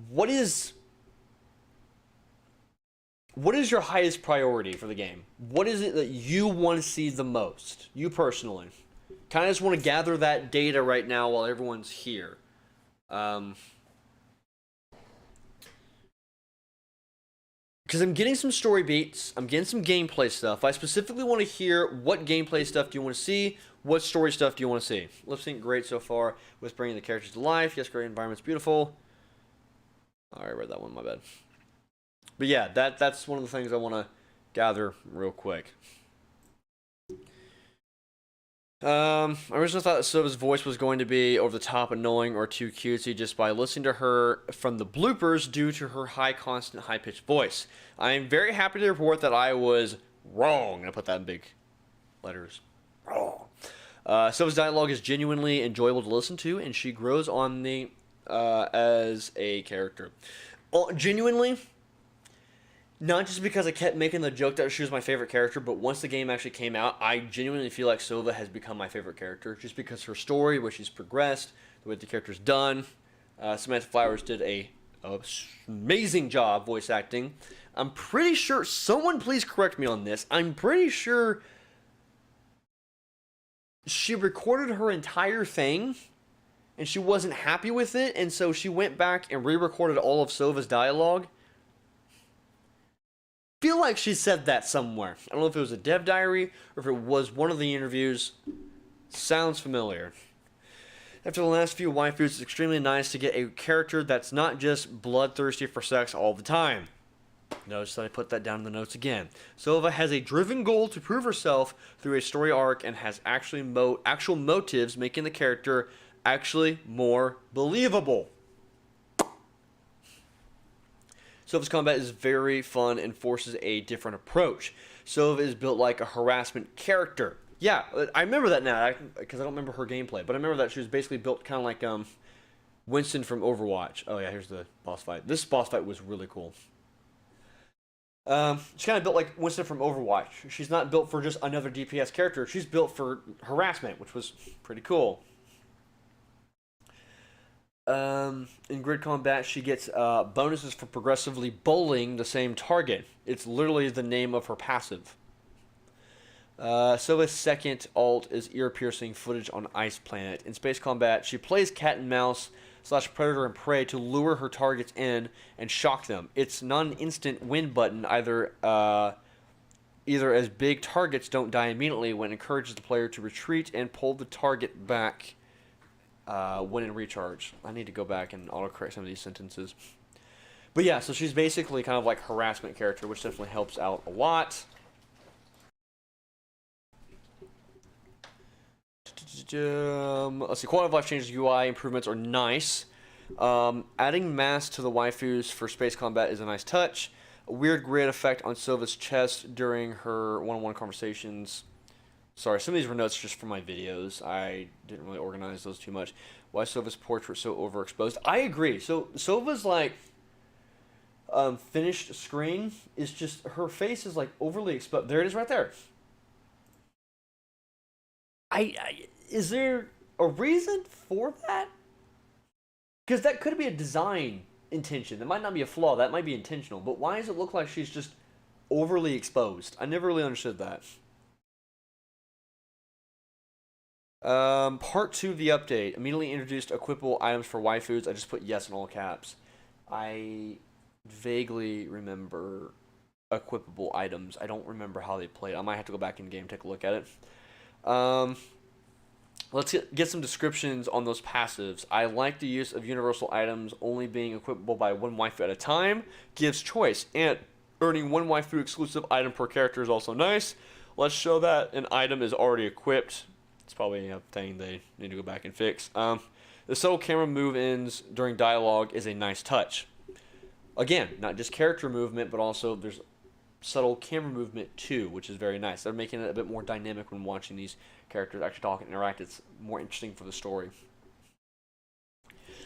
What is your highest priority for the game? What is it that you want to see the most? You personally. Kind of just want to gather that data right now while everyone's here. Because I'm getting some story beats, I'm getting some gameplay stuff. I specifically want to hear what gameplay stuff do you want to see, what story stuff do you want to see. Lip sync great so far with bringing the characters to life. Yes, great environment's beautiful. I already read that one, my bad. But yeah, that's one of the things I want to gather real quick. I originally thought that Sova's voice was going to be over the top, annoying, or too cutesy just by listening to her from the bloopers due to her constant, high-pitched voice. I am very happy to report that I was wrong. I put that in big letters. Wrong. Sova's dialogue is genuinely enjoyable to listen to, and she grows on me as a character. Genuinely, not just because I kept making the joke that she was my favorite character, but once the game actually came out, I genuinely feel like Sova has become my favorite character, just because her story, where she's progressed, the way the character's done. Samantha Flowers did a amazing job voice acting. I'm pretty sure, someone please correct me on this, I'm pretty sure she recorded her entire thing, and she wasn't happy with it, and so she went back and re-recorded all of Sova's dialogue. Feel like she said that somewhere. I don't know if it was a dev diary or if it was one of the interviews. Sounds familiar. After the last few waifus, it's extremely nice to get a character that's not just bloodthirsty for sex all the time. Notice that I put that down in the notes again. Sova has a driven goal to prove herself through a story arc and has actual motives, making the character actually more believable. Sova's combat is very fun and forces a different approach. Sova is built like a harassment character. Yeah, I remember that now, because I don't remember her gameplay, but I remember that she was basically built kind of like Winston from Overwatch. Oh yeah, here's the boss fight. This boss fight was really cool. She's kind of built like Winston from Overwatch. She's not built for just another DPS character. She's built for harassment, which was pretty cool. In grid combat, she gets bonuses for progressively bullying the same target. It's literally the name of her passive. Sova's second ult is ear-piercing footage on Ice Planet. In space combat, she plays cat and mouse / predator and prey to lure her targets in and shock them. It's not an instant win button either as big targets don't die immediately when it encourages the player to retreat and pull the target back when in recharge. I need to go back and autocorrect some of these sentences. But yeah, so she's basically kind of like harassment character, which definitely helps out a lot. Let's see, quality of life changes, UI improvements are nice. Adding mass to the waifus for space combat is a nice touch. A weird grid effect on Sova's chest during her one-on-one conversations. Sorry, some of these were notes just from my videos. I didn't really organize those too much. Why is Sova's portrait so overexposed? I agree. So Sova's like finished screen is just, her face is like overly exposed. There it is right there. Is there a reason for that? Because that could be a design intention. That might not be a flaw. That might be intentional. But why does it look like she's just overly exposed? I never really understood that. Part 2 of the update. Immediately introduced equipable items for waifus. I just put yes in all caps. I vaguely remember equipable items. I don't remember how they played. I might have to go back in game and take a look at it. Let's get some descriptions on those passives. I like the use of universal items only being equipable by one waifu at a time. Gives choice. And earning one waifu exclusive item per character is also nice. let's show that an item is already equipped. It's probably a thing they need to go back and fix. The subtle camera move-ins during dialogue is a nice touch. Again, not just character movement, but also there's subtle camera movement too, which is very nice. They're making it a bit more dynamic when watching these characters actually talk and interact. It's more interesting for the story.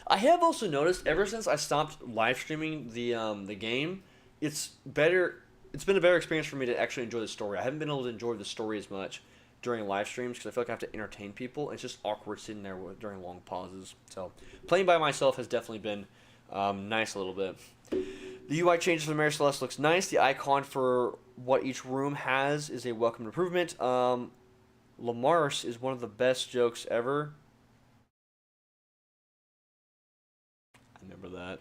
I have also noticed ever since I stopped live streaming the game, it's better. It's been a better experience for me to actually enjoy the story. I haven't been able to enjoy the story as much during live streams because I feel like I have to entertain people. It's just awkward sitting there during long pauses. So playing by myself has definitely been nice a little bit. The UI changes for Mary Celeste looks nice. The icon for what each room has is a welcome improvement. Lamarche is one of the best jokes ever. I remember that.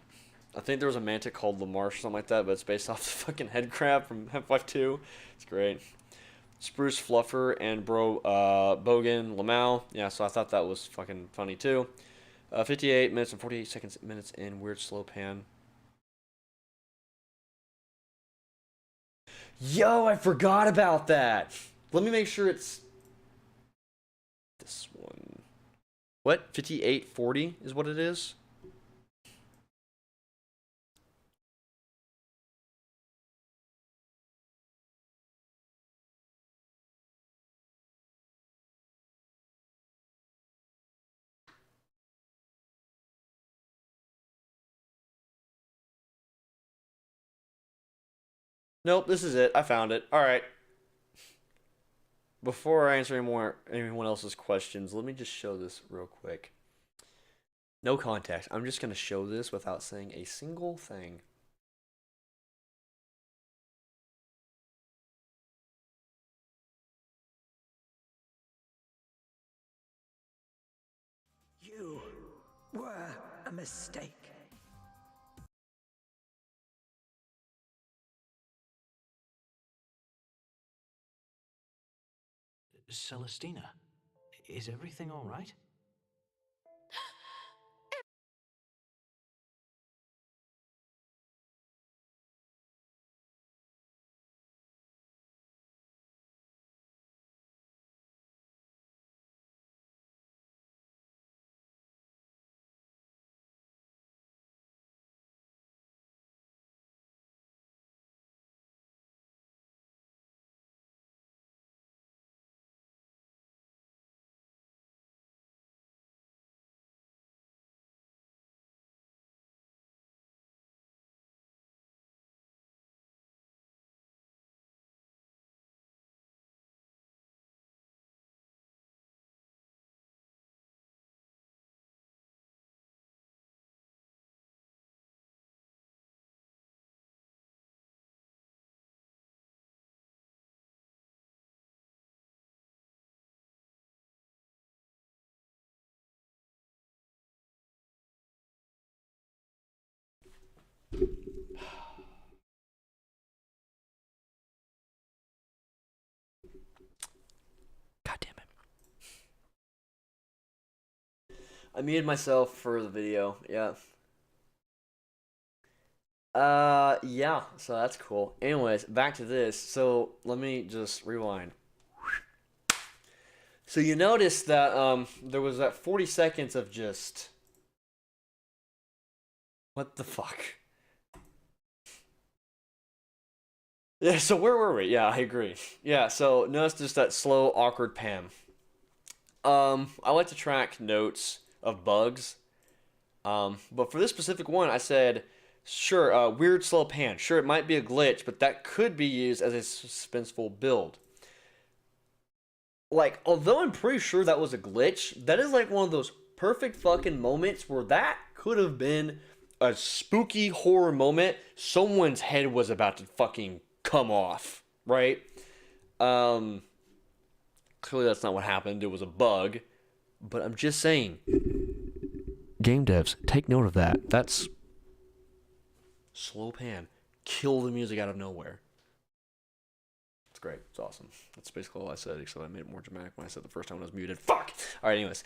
I think there was a mantic called Lamarche or something like that, but it's based off the fucking head crab from Half-Life 2. It's great. Spruce Fluffer and Bro Bogan Lamau. Yeah, so I thought that was fucking funny too. 58 minutes and 48 seconds minutes in weird slow pan. Yo, I forgot about that. Let me make sure it's this one. What? 58:40 is what it is? Nope, this is it. I found it. All right. Before I answer anyone else's questions, let me just show this real quick. No context. I'm just going to show this without saying a single thing. You were a mistake. Celestina, is everything all right? God damn it. I muted myself for the video. Yeah. Yeah, so that's cool. Anyways, back to this. So, let me just rewind. So you notice that there was that 40 seconds of just what the fuck? Yeah, so where were we? Yeah, I agree. Yeah, so notice just that slow, awkward Pam. I like to track notes of bugs. But for this specific one, I said, sure, weird slow pan. Sure, it might be a glitch, but that could be used as a suspenseful build. Like, although I'm pretty sure that was a glitch, that is like one of those perfect fucking moments where that could have been a spooky horror moment. Someone's head was about to fucking come off, right? Clearly that's not what happened. It was a bug. But I'm just saying, game devs, take note of that. That's slow pan. Kill the music out of nowhere. It's great. It's awesome. That's basically all I said, except I made it more dramatic when I said the first time when I was muted. Fuck! Alright, anyways.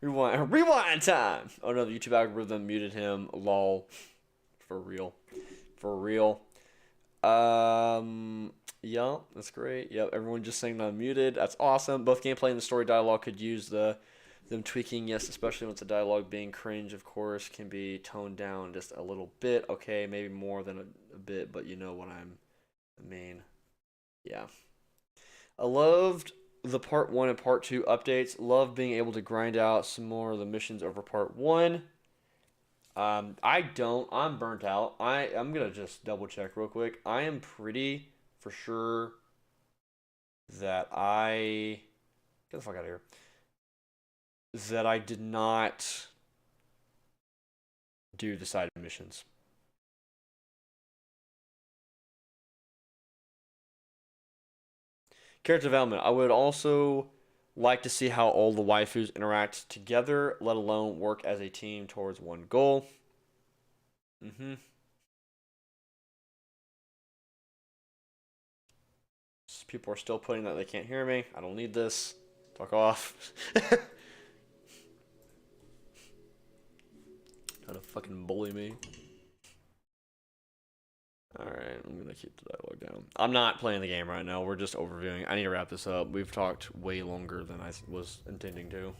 Rewind time! Oh no, the YouTube algorithm muted him. Lol. For real. For real. Yeah, that's great. Yep, everyone just saying unmuted. That's awesome. Both gameplay and the story dialogue could use them tweaking. Yes, especially once the dialogue being cringe, of course, can be toned down just a little bit. Okay, maybe more than a bit, but you know what I mean. Yeah. I loved the part 1 and part 2 updates. Love being able to grind out some more of the missions over part 1. I don't. I'm burnt out. I'm gonna just double check real quick. I am pretty for sure that I get the fuck out of here. That I did not do the side missions. Character development. I would also like to see how all the waifus interact together, let alone work as a team towards one goal. People are still putting that they can't hear me. I don't need this. Fuck off. Trying to fucking bully me. Alright, I'm gonna keep the dialogue down. I'm not playing the game right now. We're just overviewing. I need to wrap this up. We've talked way longer than I was intending to.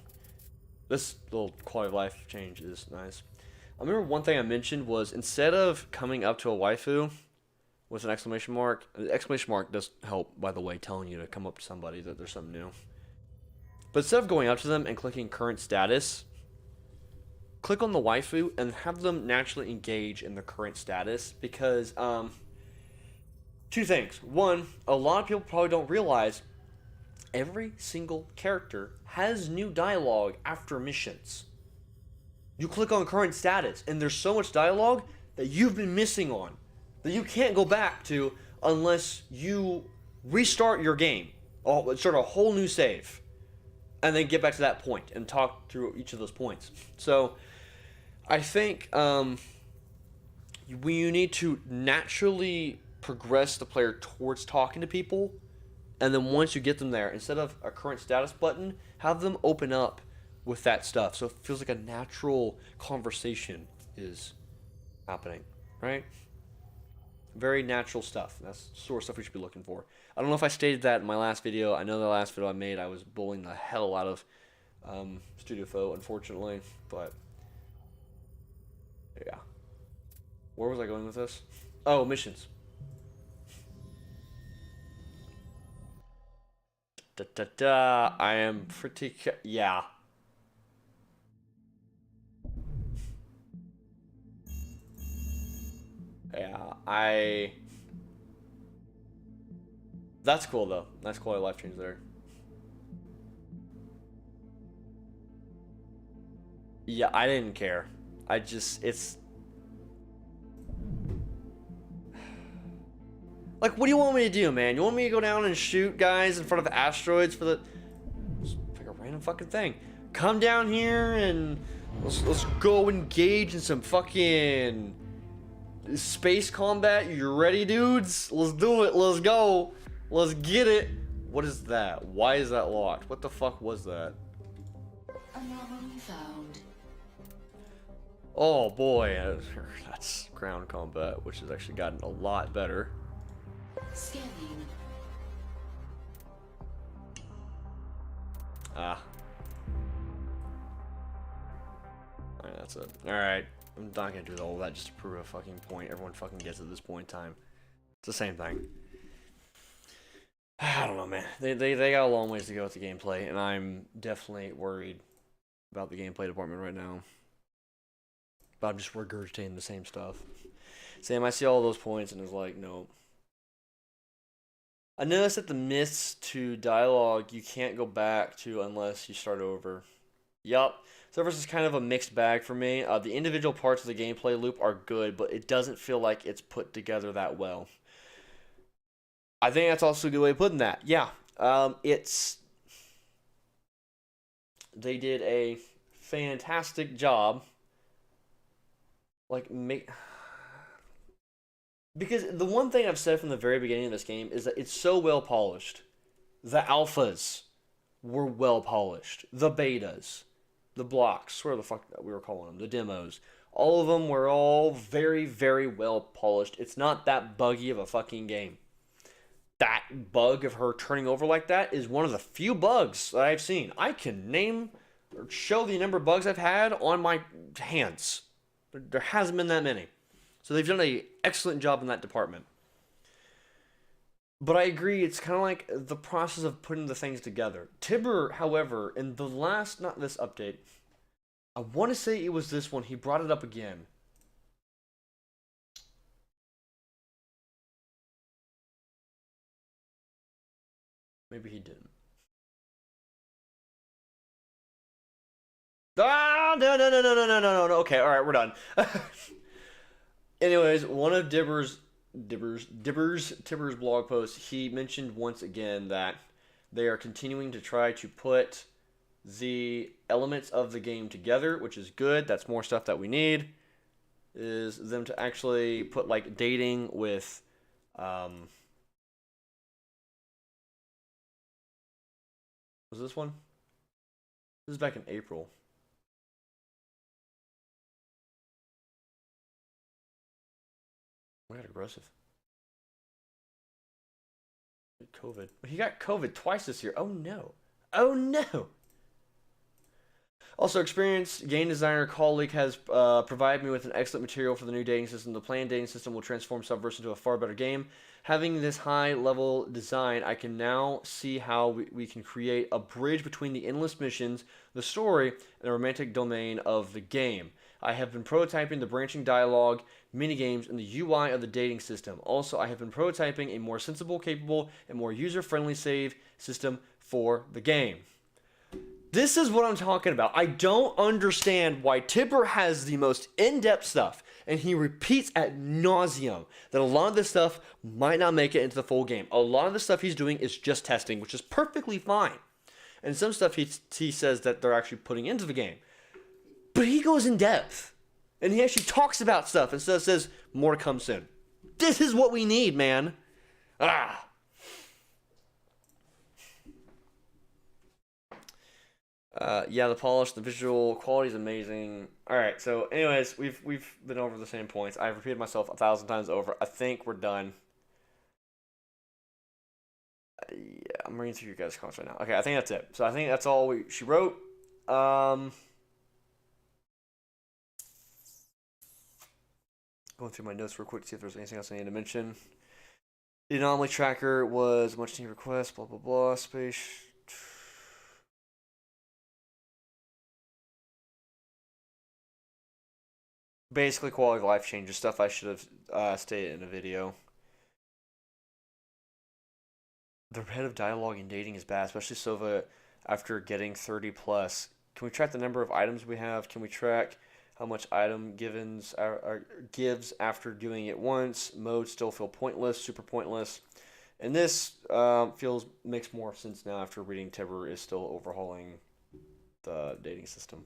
This little quality of life change is nice. I remember one thing I mentioned was instead of coming up to a waifu with an exclamation mark, the exclamation mark does help, by the way, telling you to come up to somebody that there's something new. But instead of going up to them and clicking current status, click on the waifu and have them naturally engage in the current status because, two things. One, a lot of people probably don't realize every single character has new dialogue after missions. You click on current status and there's so much dialogue that you've been missing on that you can't go back to unless you restart your game or start a whole new save and then get back to that point and talk through each of those points. So I think you need to naturally progress the player towards talking to people, and then once you get them there, instead of a current status button, have them open up with that stuff so it feels like a natural conversation is happening, right? Very natural stuff. That's the sort of stuff we should be looking for. I don't know if I stated that in my last video. I know the last video I made, I was bullying the hell out of Studio Foe, unfortunately, but yeah. Where was I going with this? Oh, missions. I am pretty... yeah. Yeah, that's cool, though. Nice quality of life change there. Yeah, I didn't care. It's... like, what do you want me to do, man? You want me to go down and shoot guys in front of asteroids for the... just pick a random fucking thing. Come down here and let's go engage in some fucking space combat. You ready, dudes? Let's do it. Let's go. Let's get it. What is that? Why is that locked? What the fuck was that? Anomaly found. Oh boy, that's ground combat, which has actually gotten a lot better. Scanning. Ah. Alright, that's it. Alright. I'm not gonna do all that just to prove a fucking point. Everyone fucking gets at this point in time. It's the same thing. I don't know, man. They got a long ways to go with the gameplay, and I'm definitely worried about the gameplay department right now. But I'm just regurgitating the same stuff. Sam, I see all those points, and it's like, no. I noticed that the myths to dialogue you can't go back to unless you start over. Yup. Subverse is kind of a mixed bag for me. The individual parts of the gameplay loop are good, but it doesn't feel like it's put together that well. I think that's also a good way of putting that. Yeah. They did a fantastic job. Because the one thing I've said from the very beginning of this game is that it's so well polished. The alphas were well polished. The betas, the blocks, whatever the fuck we were calling them, the demos, All of them were all very, very well polished. It's not that buggy of a fucking game. That bug of her turning over like that is one of the few bugs that I've seen. I can name or show the number of bugs I've had on my hands. There hasn't been that many. So they've done an excellent job in that department. But I agree, it's kind of like the process of putting the things together. Tibber, however, in the last, not this update, I want to say it was this one, he brought it up again. Maybe he didn't. Ah, no. Okay, all right, we're done. Anyways, one of Tibber's blog posts, he mentioned once again that they are continuing to try to put the elements of the game together, which is good. That's more stuff that we need. Is them to actually put like dating with was this one? This is back in April. We got aggressive. COVID. He got COVID twice this year. Oh no. Oh no. Also, experienced game designer colleague has provided me with an excellent material for the new dating system. The planned dating system will transform Subverse into a far better game. Having this high-level design, I can now see how we can create a bridge between the endless missions, the story, and the romantic domain of the game. I have been prototyping the branching dialogue, minigames, and the UI of the dating system. Also, I have been prototyping a more sensible, capable, and more user-friendly save system for the game. This is what I'm talking about. I don't understand why Tibber has the most in-depth stuff, and he repeats ad nauseum that a lot of this stuff might not make it into the full game. A lot of the stuff he's doing is just testing, which is perfectly fine. And some stuff he says that they're actually putting into the game. But he goes in depth, and he actually talks about stuff and says, more to come soon. This is what we need, man. Yeah, the polish, the visual quality is amazing. All right, so anyways, we've been over the same points. I've repeated myself 1,000 times over. I think we're done. Yeah, I'm reading through your guys' comments right now. Okay, I think that's it. So I think that's all she wrote. Going through my notes real quick to see if there's anything else I need to mention. The anomaly tracker was much needed request. Blah blah blah. Space. Basically, quality of life changes, stuff I should have stated in a video. The rate of dialogue and dating is bad, especially Sova after getting 30 plus. Can we track the number of items we have? Can we track how much item gives after doing it once? Modes still feel pointless, super pointless. And this makes more sense now after reading Tibber is still overhauling the dating system.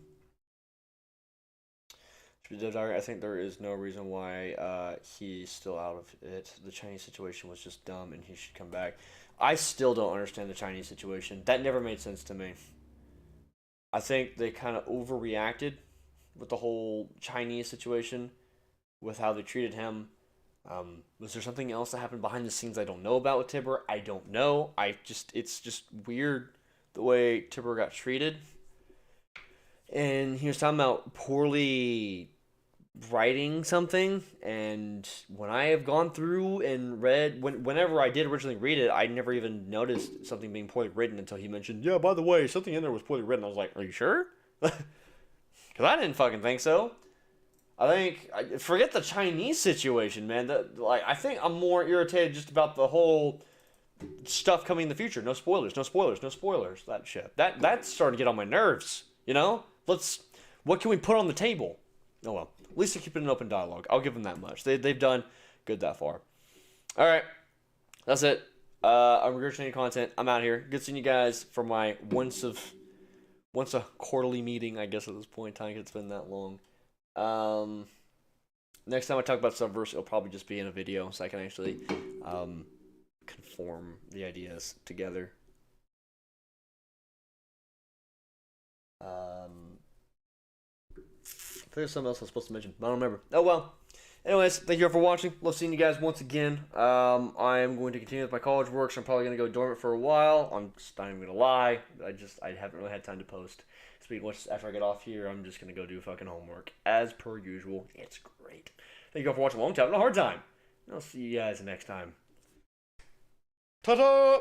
I think there is no reason why he's still out of it. The Chinese situation was just dumb and he should come back. I still don't understand the Chinese situation. That never made sense to me. I think they kind of overreacted with the whole Chinese situation, with how they treated him. Was there something else that happened behind the scenes I don't know about with Tibber? I don't know. It's just weird the way Tibber got treated. And he was talking about poorly writing something, and when I have gone through and read, whenever I did originally read it, I never even noticed something being poorly written until he mentioned, yeah, by the way, something in there was poorly written. I was like, are you sure? Because I didn't fucking think so. Forget the Chinese situation, man. I think I'm more irritated just about the whole stuff coming in the future. No spoilers, no spoilers, no spoilers. That shit. That's starting to get on my nerves, you know? What can we put on the table? Oh well. At least they're keeping an open dialogue. I'll give them that much. They've done good that far. All right. That's it. I'm regurgitating content. I'm out here. Good seeing you guys for my once a quarterly meeting, I guess, at this point in time. It's been that long. Next time I talk about Subverse, it'll probably just be in a video so I can actually conform the ideas together. there's something else I was supposed to mention. I don't remember. Oh well. Anyways, thank you all for watching. Love seeing you guys once again. I am going to continue with my college work, so I'm probably going to go dormant for a while. I'm just not even going to lie. I haven't really had time to post. Speaking of which, after I get off here, I'm just going to go do fucking homework. As per usual. It's great. Thank you all for watching. Long time, and a hard time. I'll see you guys next time. Ta-ta!